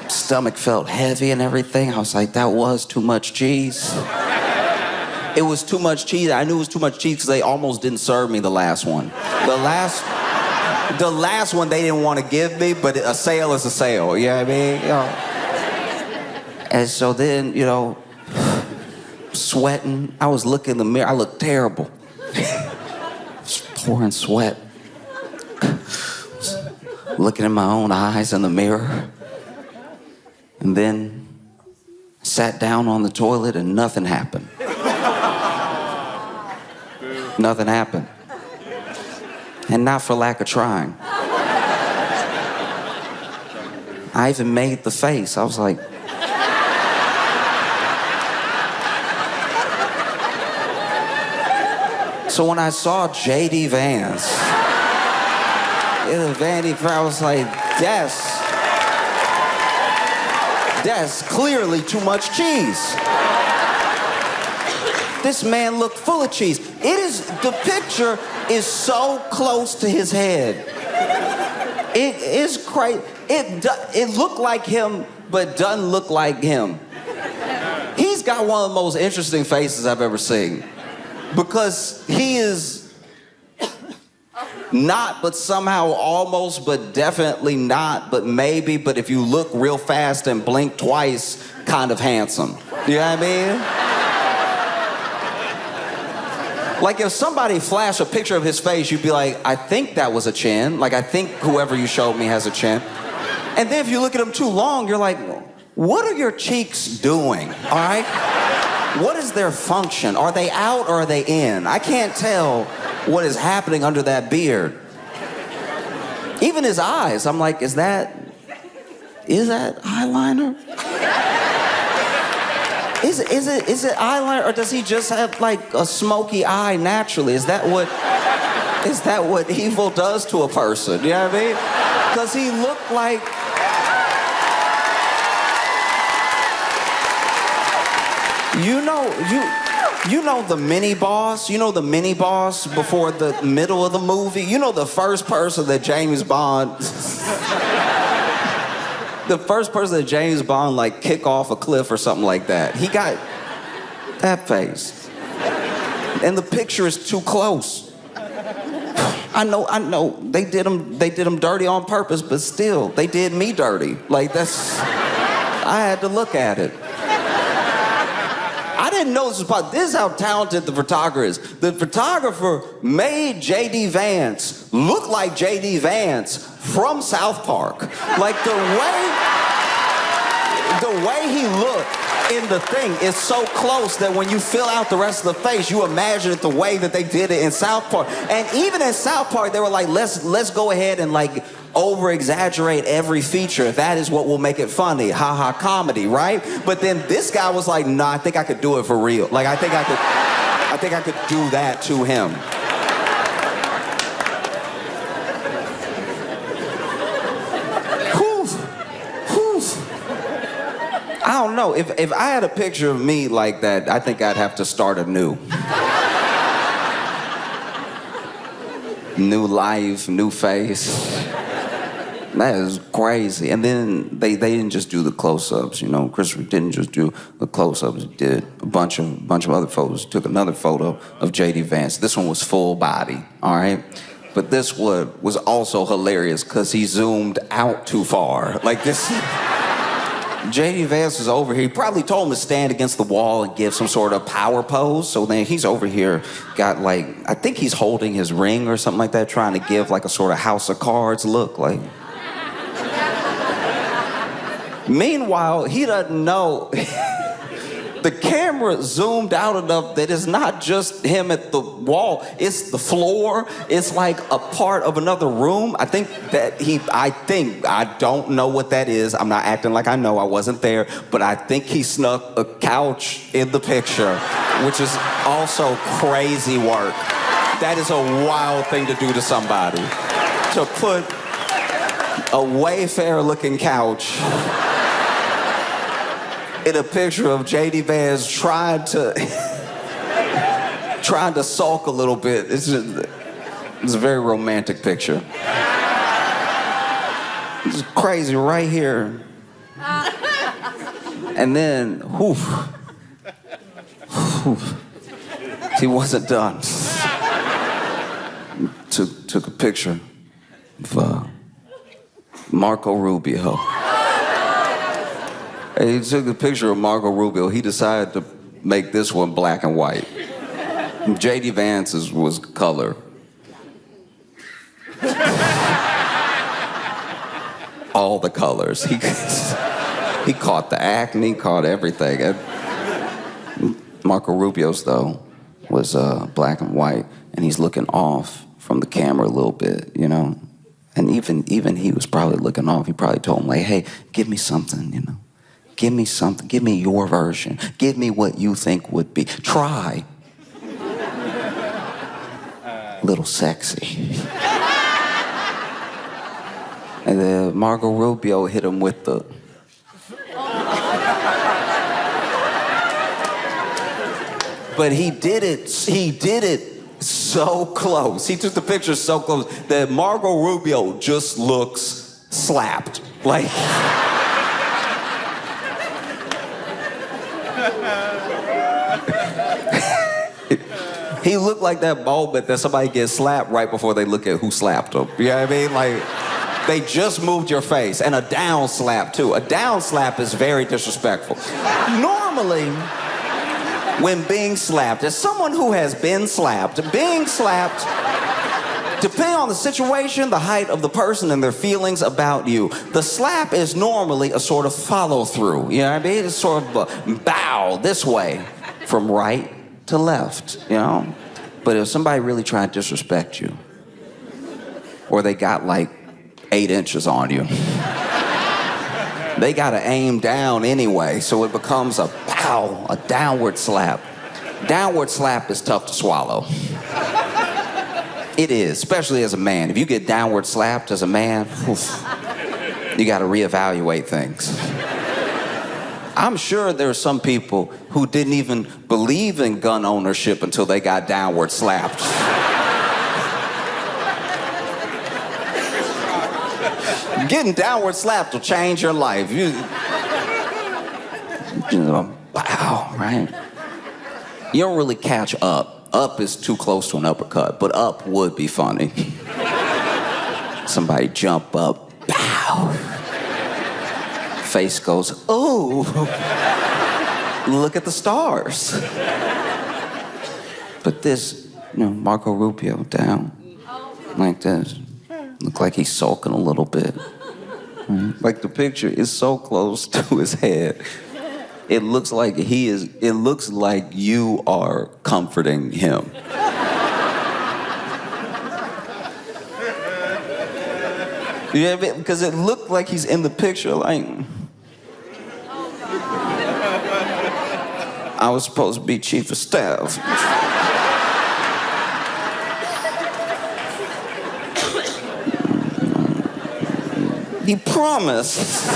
Stomach felt heavy and everything. I was like, that was too much cheese. It was too much cheese. I knew it was too much cheese because they almost didn't serve me the last one. The last one they didn't want to give me, but a sale is a sale, you know what I mean? You know? And so then, you know, sweating. I was looking in the mirror. I looked terrible. Just pouring sweat. Looking in my own eyes in the mirror. And then sat down on the toilet and nothing happened. Nothing happened. And not for lack of trying. I even made the face. I was like, so when I saw J.D. Vance in the Vanity Fair, I was like, that's clearly too much cheese. This man looked full of cheese. The picture is so close to his head. It is crazy. It looked like him, but doesn't look like him. He's got one of the most interesting faces I've ever seen. Because he is not, but somehow almost, but definitely not, but maybe, but if you look real fast and blink twice, kind of handsome. You know what I mean? Like if somebody flashed a picture of his face, you'd be like, I think that was a chin. Like I think whoever you showed me has a chin. And then if you look at him too long, you're like, what are your cheeks doing, all right? What is their function? Are they out or are they in? I can't tell what is happening under that beard. Even his eyes, I'm like, is that eyeliner? Is it eyeliner, or does he just have like a smoky eye naturally? Is that what evil does to a person? You know what I mean? Does he look like... You know the mini boss? You know the mini boss before the middle of the movie? You know the first person that James Bond... the first person that James Bond like kick off a cliff or something like that. He got that face. And the picture is too close. I know. They did him dirty on purpose, but still, they did me dirty. Like I had to look at it. I didn't know this was possible. This is how talented the photographer is. The photographer made J.D. Vance look like J.D. Vance from South Park. Like the way he looked in the thing. It's so close that when you fill out the rest of the face, you imagine it the way that they did it in South Park. And even in South Park, they were like, let's go ahead and like over-exaggerate every feature. That is what will make it funny. Ha-ha comedy, right? But then this guy was like, nah, I think I could do it for real. Like, I think I could do that to him. I don't know. If I had a picture of me like that, I think I'd have to start anew. New life, new face. That is crazy. And then they didn't just do the close-ups, you know. Christopher didn't just do the close-ups. He did a bunch of other photos. Took another photo of J.D. Vance. This one was full body, all right? But this one was also hilarious because he zoomed out too far. Like this... J.D. Vance was over here. He probably told him to stand against the wall and give some sort of power pose. So then he's over here, got like, I think he's holding his ring or something like that, trying to give like a sort of House of Cards look. Like. Meanwhile, he doesn't know. The camera zoomed out enough that it's not just him at the wall, it's the floor. It's like a part of another room. I don't know what that is. I'm not acting like I know, I wasn't there, but I think he snuck a couch in the picture, which is also crazy work. That is a wild thing to do to somebody. To put a Wayfair-looking couch in a picture of J.D. Vance trying to sulk a little bit. It's a very romantic picture. It's crazy right here. And then, he wasn't done. Took a picture of Marco Rubio. He took a picture of Marco Rubio. He decided to make this one black and white. J.D. Vance's was color. All the colors. He caught the acne, caught everything. And Marco Rubio's, though, was black and white, and he's looking off from the camera a little bit, you know? And even he was probably looking off. He probably told him, like, hey, give me something, you know? Give me something. Give me your version. Give me what you think would be. Try. Little sexy. And then Marco Rubio hit him with the... But he did it so close. He took the picture so close that Marco Rubio just looks slapped. Like... He looked like that moment that somebody gets slapped right before they look at who slapped them. You know what I mean? Like, they just moved your face. And a down slap, too. A down slap is very disrespectful. Normally, when being slapped, as someone who has been slapped, being slapped, depending on the situation, the height of the person, and their feelings about you, the slap is normally a sort of follow-through. You know what I mean? It's sort of a bow this way from right to left, you know? But if somebody really tried to disrespect you, or they got like 8 inches on you, they gotta aim down anyway, so it becomes a pow, a downward slap. Downward slap is tough to swallow. It is, especially as a man. If you get downward slapped as a man, you gotta reevaluate things. I'm sure there are some people who didn't even believe in gun ownership until they got downward slapped. Getting downward slapped will change your life. You know, wow, right? You don't really catch up. Up is too close to an uppercut, but up would be funny. Somebody jump up, pow. Face goes, oh, look at the stars. But this, you know, Marco Rubio down like this. Look like he's sulking a little bit. Like the picture is so close to his head. it looks like it looks like you are comforting him. Yeah, because it looked like he's in the picture like, I was supposed to be chief of staff. He promised.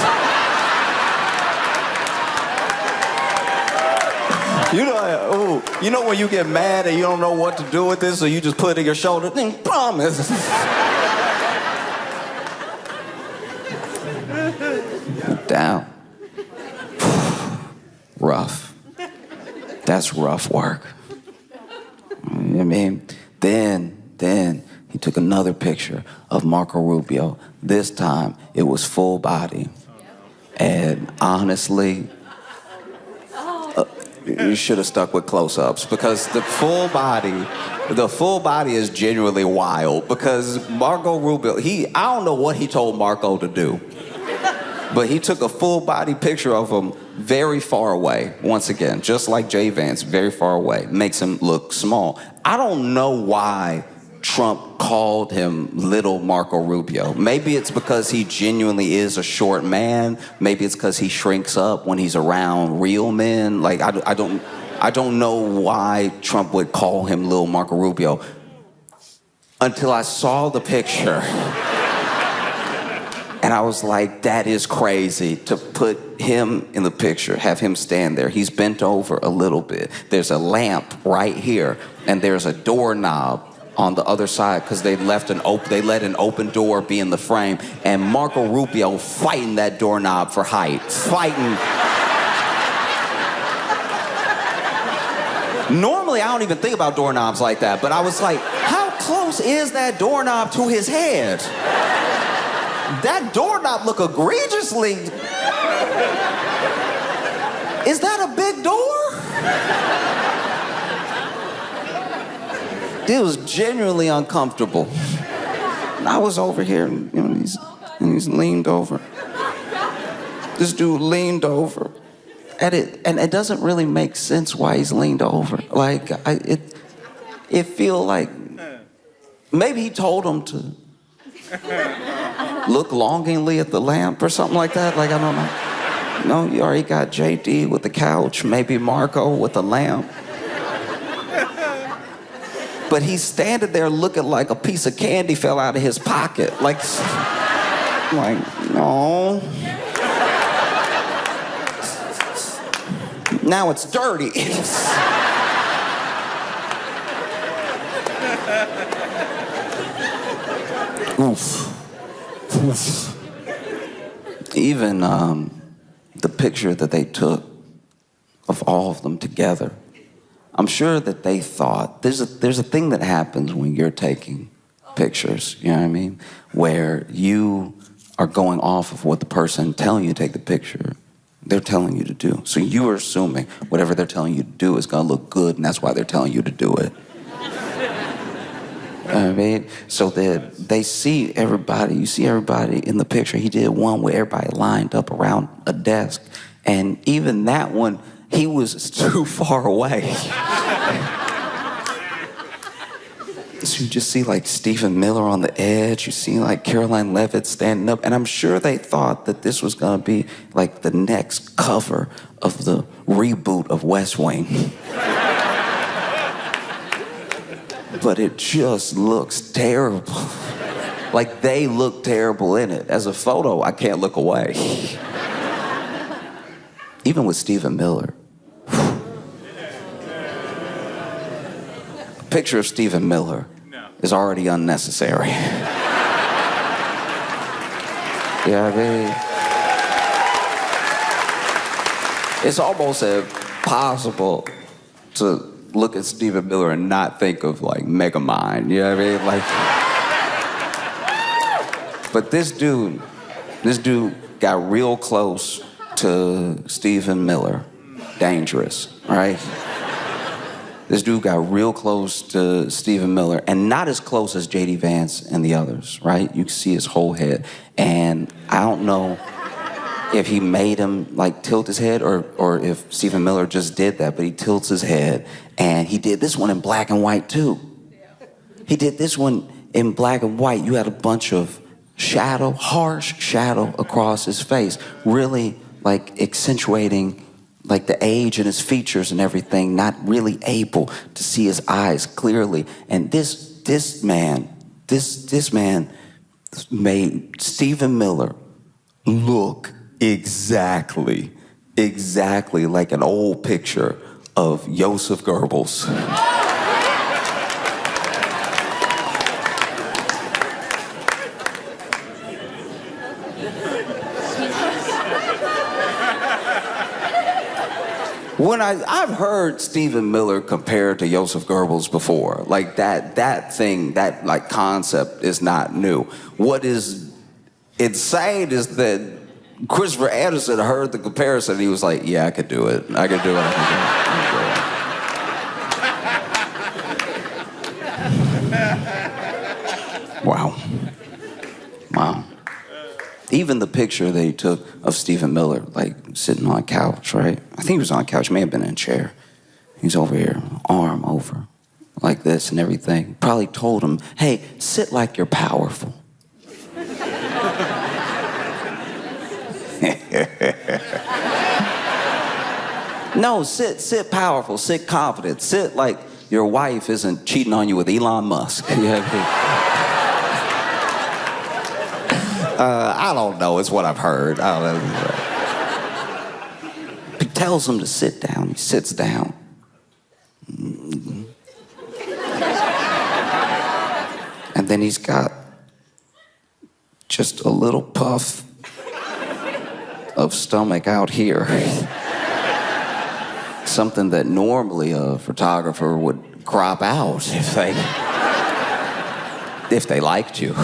You know when you get mad and you don't know what to do with this, so you just put it in your shoulder, then promise. Down. Rough. That's rough work. I mean, then he took another picture of Marco Rubio. This time, it was full body. And honestly, you should have stuck with close-ups because the full body is genuinely wild because Marco Rubio, I don't know what he told Marco to do, but he took a full body picture of him very far away. Once again, just like Jay Vance, very far away, makes him look small. I don't know why Trump called him Little Marco Rubio. Maybe it's because he genuinely is a short man. Maybe it's because he shrinks up when he's around real men. Like, I don't know why Trump would call him Little Marco Rubio until I saw the picture. And I was like, that is crazy to put him in the picture, have him stand there. He's bent over a little bit. There's a lamp right here, and there's a doorknob on the other side because they let an open door be in the frame, and Marco Rubio fighting that doorknob for height, fighting. Normally, I don't even think about doorknobs like that, but I was like, how close is that doorknob to his head? That doorknob look egregiously. Is that a big door? It was genuinely uncomfortable. And I was over here, and he's leaned over. This dude leaned over at it, and it doesn't really make sense why he's leaned over. Like, it feel like maybe he told him to look longingly at the lamp or something like that. Like, I don't know. No, you already got JD with the couch, maybe Marco with the lamp. But he's standing there looking like a piece of candy fell out of his pocket. Like no. Now it's dirty. Oof. Oof. Even the picture that they took of all of them together, I'm sure that they thought, there's a thing that happens when you're taking pictures, you know what I mean? Where you are going off of what the person telling you to take the picture, they're telling you to do. So you are assuming whatever they're telling you to do is gonna look good, and that's why they're telling you to do it. You know what I mean? So that they see everybody, you see everybody in the picture. He did one where everybody lined up around a desk, and even that one, he was too far away. So you just see like Stephen Miller on the edge, you see like Caroline Levitt standing up, and I'm sure they thought that this was gonna be like the next cover of the reboot of West Wing. But it just looks terrible. Like they look terrible in it. As a photo, I can't look away. Even with Stephen Miller. A picture of Stephen Miller is already unnecessary. Yeah, I mean, it's almost impossible to look at Stephen Miller and not think of like Megamind, you know what I mean? Like, but this dude got real close to Stephen Miller. Dangerous, right? This dude got real close to Stephen Miller, and not as close as J.D. Vance and the others, right? You can see his whole head. And I don't know if he made him like tilt his head or if Stephen Miller just did that, but he tilts his head. And he did this one in black and white too. He did this one in black and white. You had a bunch of shadow, harsh shadow across his face, really like accentuating like the age in his features and everything, not really able to see his eyes clearly. And this man made Stephen Miller look exactly like an old picture of Joseph Goebbels. When I've heard Stephen Miller compared to Joseph Goebbels before, like that thing, that like concept is not new. What is insane is that Christopher Anderson heard the comparison and he was like, yeah, I could do it. I could do it. Wow. Even the picture they took of Stephen Miller, like sitting on a couch, right? I think he was on a couch, may have been in a chair. He's over here, arm over, like this and everything. Probably told him, hey, sit like you're powerful. No, sit powerful, sit confident, sit like your wife isn't cheating on you with Elon Musk. I don't know, it's what I've heard. I don't know. He tells him to sit down, he sits down. And then he's got just a little puff of stomach out here. Something that normally a photographer would crop out if they liked you.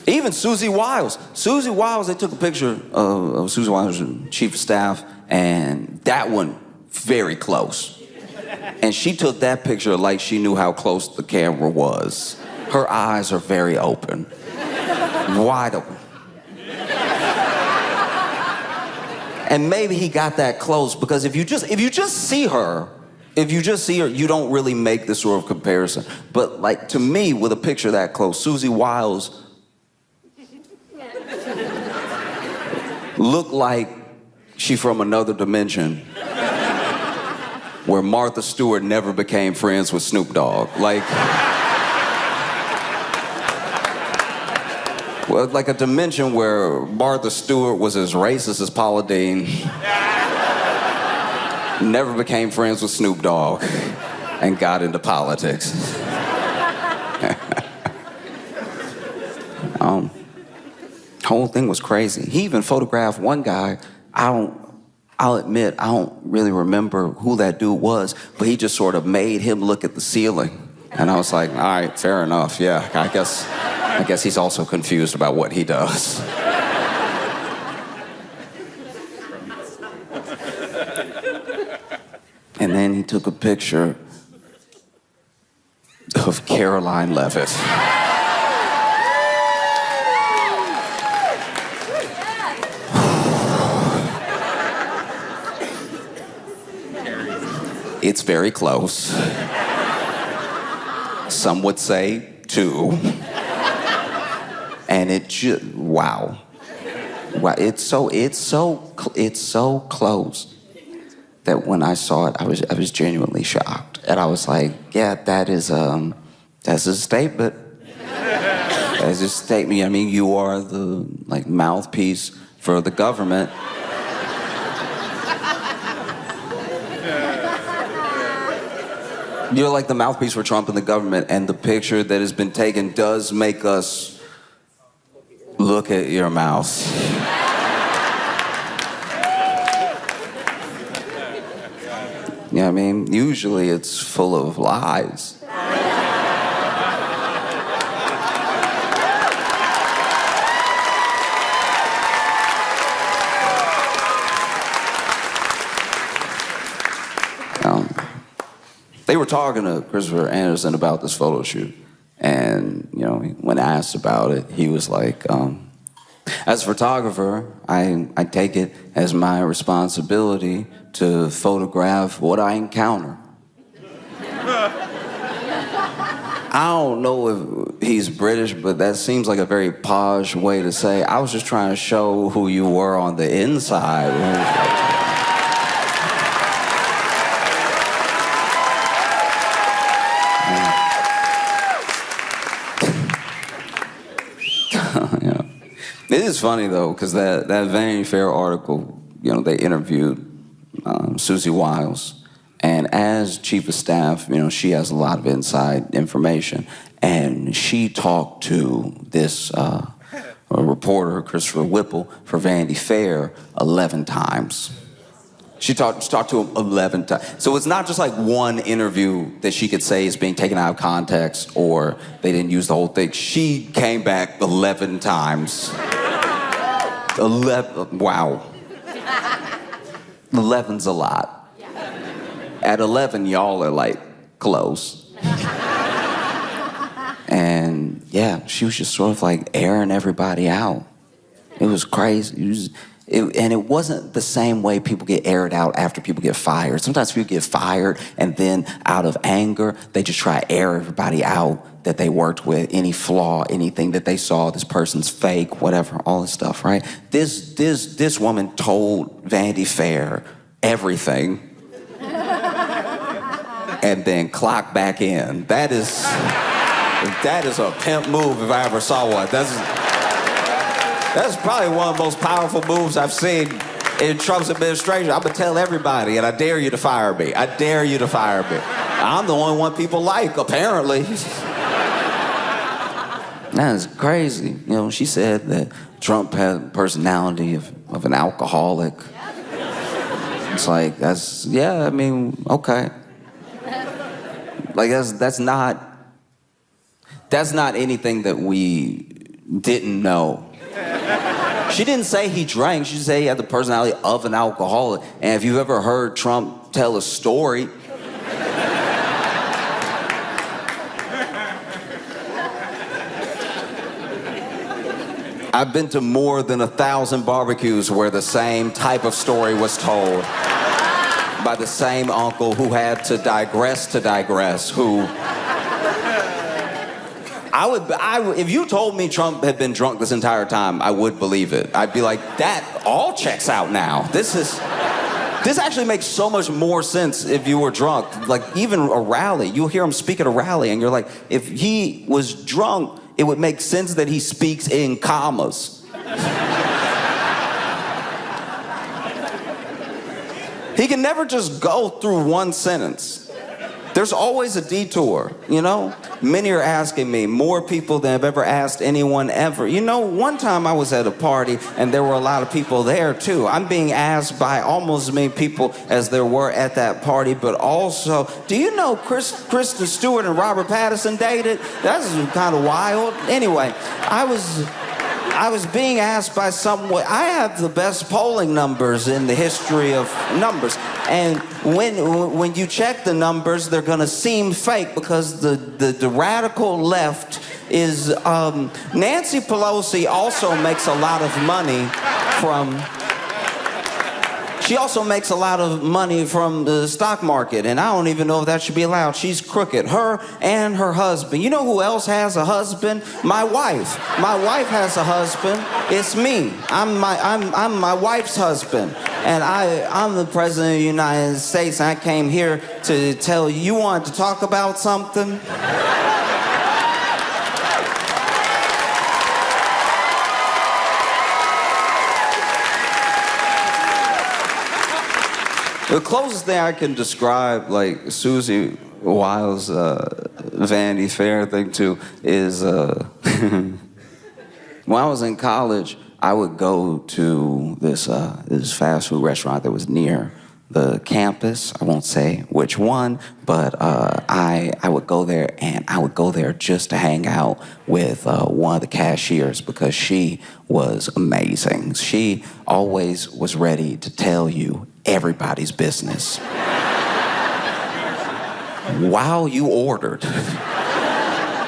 Even Susie Wiles, they took a picture of Susie Wiles, chief of staff, and that one very close. And she took that picture like she knew how close the camera was. Her eyes are very open, wide open. And maybe he got that close because if you just see her, you don't really make this sort of comparison. But like to me, with a picture that close, Susie Wiles looked like she from another dimension where Martha Stewart never became friends with Snoop Dogg. Like a dimension where Martha Stewart was as racist as Paula Deen, never became friends with Snoop Dogg, and got into politics. Whole thing was crazy. He even photographed one guy. I'll admit, I don't really remember who that dude was, but he just sort of made him look at the ceiling. And I was like, all right, fair enough. Yeah, I guess he's also confused about what he does. And then he took a picture of Caroline Levitt. It's very close. Some would say 2. And it just, wow. It's so close that when I saw it, I was genuinely shocked. And I was like, yeah, that's a statement. That's a statement. I mean, you are the like mouthpiece for the government. You're like the mouthpiece for Trump and the government, and the picture that has been taken does make us look at your mouth. You know what I mean? Usually it's full of lies. They were talking to Christopher Anderson about this photo shoot, and when asked about it, he was like, as a photographer, I take it as my responsibility to photograph what I encounter. I don't know if he's British, but that seems like a very posh way to say, I was just trying to show who you were on the inside. Yeah. It is funny, though, because that Vanity Fair article, they interviewed Susie Wiles. And as chief of staff, she has a lot of inside information. And she talked to this a reporter, Christopher Whipple, for Vanity Fair 11 times. She talked to him 11 times. So it's not just like one interview that she could say is being taken out of context or they didn't use the whole thing. She came back 11 times. 11, wow. 11's a lot. At 11, y'all are like close. And yeah, she was just sort of like airing everybody out. It was crazy. And it wasn't the same way people get aired out after people get fired. Sometimes people get fired and then out of anger, they just try to air everybody out that they worked with, any flaw, anything that they saw, this person's fake, whatever, all this stuff, right? This woman told Vanity Fair everything and then clocked back in. That is a pimp move if I ever saw one. That's probably one of the most powerful moves I've seen in Trump's administration. I'm gonna tell everybody, and I dare you to fire me. I dare you to fire me. I'm the only one people like, apparently. That is crazy. She said that Trump had the personality of an alcoholic. It's like, okay. Like, that's not anything that we didn't know. She didn't say he drank. She said he had the personality of an alcoholic. And if you've ever heard Trump tell a story, I've been to more than 1,000 barbecues where the same type of story was told by the same uncle who had to digress, who... if you told me Trump had been drunk this entire time, I would believe it. I'd be like, that all checks out now. This actually makes so much more sense if you were drunk. Like, even a rally, you'll hear him speak at a rally, and you're like, if he was drunk, it would make sense that he speaks in commas. He can never just go through one sentence. There's always a detour, Many are asking me, more people than I've ever asked anyone ever. One time I was at a party and there were a lot of people there too. I'm being asked by almost as many people as there were at that party, but also, do you know Kristen Stewart and Robert Pattinson dated? That's kind of wild. Anyway, I was being asked by someone. I have the best polling numbers in the history of numbers. And when you check the numbers, they're going to seem fake because the radical left is... Nancy Pelosi also makes a lot of money from... She also makes a lot of money from the stock market, and I don't even know if that should be allowed. She's crooked. Her and her husband. You know who else has a husband? My wife. My wife has a husband. It's me. I'm my wife's husband. And I'm the president of the United States, and I came here to tell you wanted to talk about something? The closest thing I can describe, like, Susie Wiles' Vanity Fair thing, to is when I was in college, I would go to this fast food restaurant that was near the campus. I won't say which one, but I would go there, and I would go there just to hang out with one of the cashiers because she was amazing. She always was ready to tell you everybody's business while you ordered.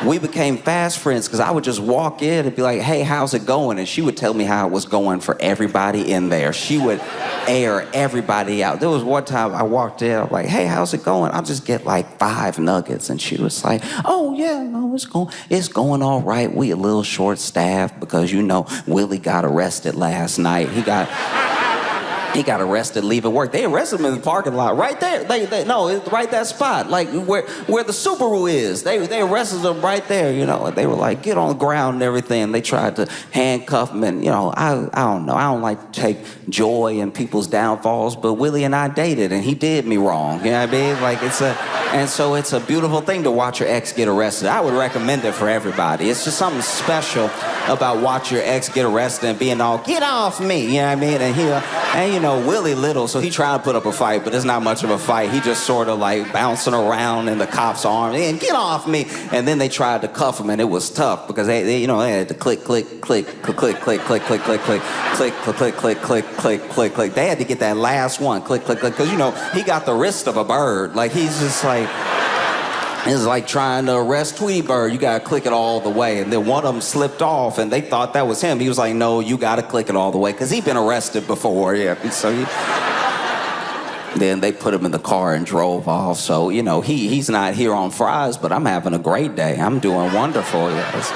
We became fast friends because I would just walk in and be like, hey, how's it going? And she would tell me how it was going for everybody in there. She would air everybody out. There was one time I walked in, I'm like, hey, how's it going? I'll just get like 5 nuggets. And she was like, oh, yeah, no, it's going all right. We a little short-staffed because, you know, Willie got arrested last night. He got arrested leaving work. They arrested him in the parking lot right there. No, it's right that spot, like where the Subaru is. They arrested him right there, you know. And they were like, get on the ground and everything. They tried to handcuff him, and you know, I don't know. I don't like to take joy in people's downfalls, but Willie and I dated, and he did me wrong. You know what I mean? Like so it's a beautiful thing to watch your ex get arrested. I would recommend it for everybody. It's just something special about watch your ex get arrested and being all, get off me, you know what I mean? And you know, Willie little, so he trying to put up a fight, but it's not much of a fight. He just sort of like bouncing around in the cop's arm, and get off me. And then they tried to cuff him, and it was tough because they you know, they had to click, click, click, click, click, click, click, click, click, click, click, click, click, click, click, click, click. They had to get that last one, click, click, click, because you know, he got the wrist of a bird. Like he's just like, it's like trying to arrest Tweety Bird. You gotta click it all the way. And then one of them slipped off, and they thought that was him. He was like, no, you gotta click it all the way, because he'd been arrested before. Yeah. So then they put him in the car and drove off. So, you know, he's not here on fries, but I'm having a great day. I'm doing wonderful. Yes.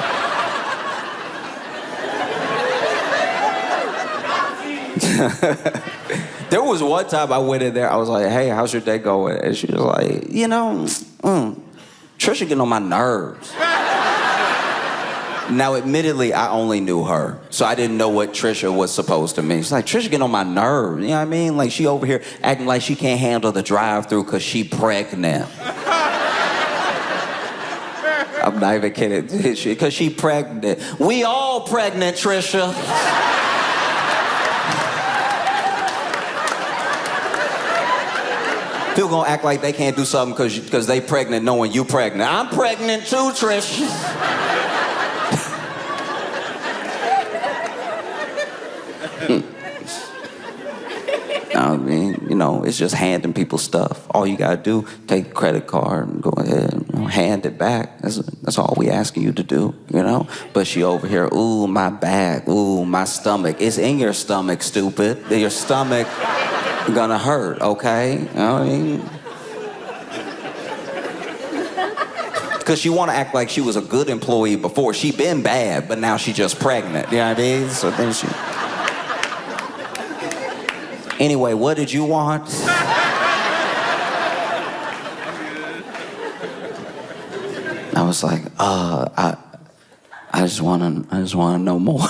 There was one time I went in there, I was like, hey, how's your day going? And she was like, you know, Trisha getting on my nerves. Now, admittedly, I only knew her, so I didn't know what Trisha was supposed to mean. She's like, Trisha getting on my nerves, you know what I mean? Like, she over here acting like she can't handle the drive-thru because she pregnant. I'm not even kidding, because she pregnant. We all pregnant, Trisha. People gonna act like they can't do something because they pregnant knowing you pregnant. I'm pregnant too, Trish. I mean, you know, it's just handing people stuff. All you gotta do, take a credit card and go ahead and hand it back. That's all we asking you to do, you know? But she over here, ooh, my back, ooh, my stomach. It's in your stomach, stupid. Your stomach gonna hurt, okay? You know what I mean? Because she want to act like she was a good employee before. She been bad, but now she just pregnant. You know what I mean? So then she... Anyway, what did you want? I was like, I just want to know more.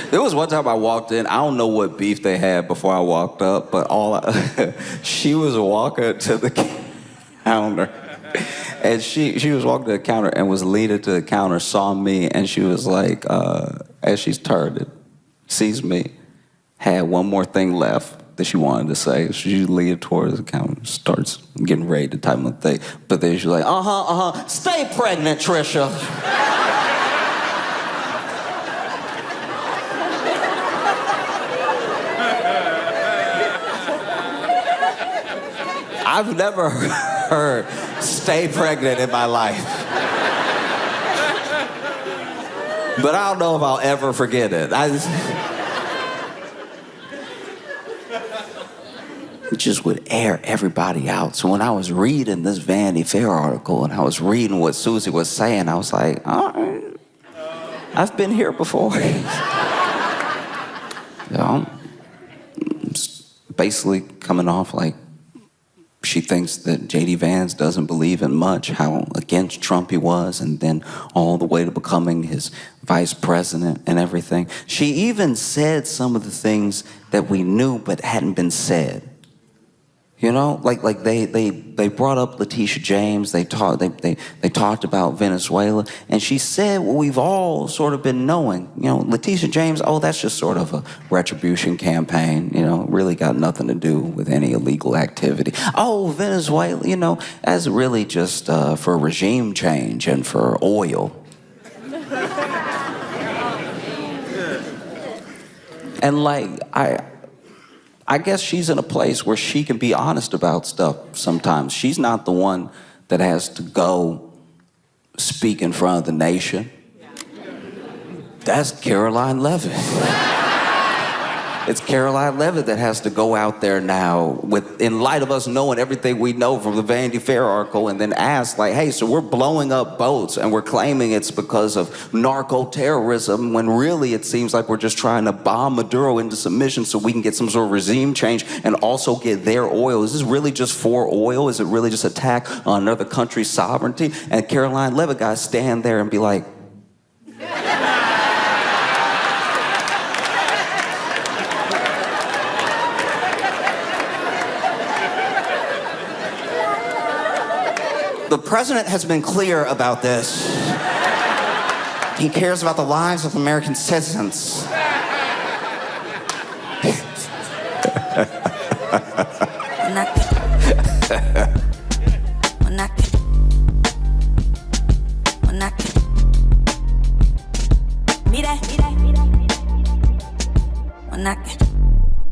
There was one time I walked in, I don't know what beef they had before I walked up, but she was walking to the counter, and she was walking to the counter and was leaning to the counter, saw me, and she was like, as she's turned it, sees me, had one more thing left that she wanted to say. She leaned towards the counter, starts getting ready to type my thing, but then she's like, stay pregnant, Trisha. I've never heard stay pregnant in my life. But I don't know if I'll ever forget it. It just would air everybody out. So when I was reading this Vanity Fair article and I was reading what Susie was saying, I was like, all right, I've been here before. You know, basically coming off like, she thinks that J.D. Vance doesn't believe in much, how against Trump he was, and then all the way to becoming his vice president and everything. She even said some of the things that we knew but hadn't been said. You know, like they brought up Letitia James. They talked about Venezuela, and she said what we've all sort of been knowing. You know, Letitia James. Oh, that's just sort of a retribution campaign. You know, really got nothing to do with any illegal activity. Oh, Venezuela. You know, that's really just for regime change and for oil. And like I guess she's in a place where she can be honest about stuff sometimes. She's not the one that has to go speak in front of the nation. That's Caroline Levitt. It's Caroline Levitt that has to go out there now in light of us knowing everything we know from the Vanity Fair article and then ask like, hey, so we're blowing up boats and we're claiming it's because of narco-terrorism when really it seems like we're just trying to bomb Maduro into submission so we can get some sort of regime change and also get their oil. Is this really just for oil? Is it really just attack on another country's sovereignty? And Caroline Levitt got to stand there and be like, the president has been clear about this. He cares about the lives of American citizens. Mira.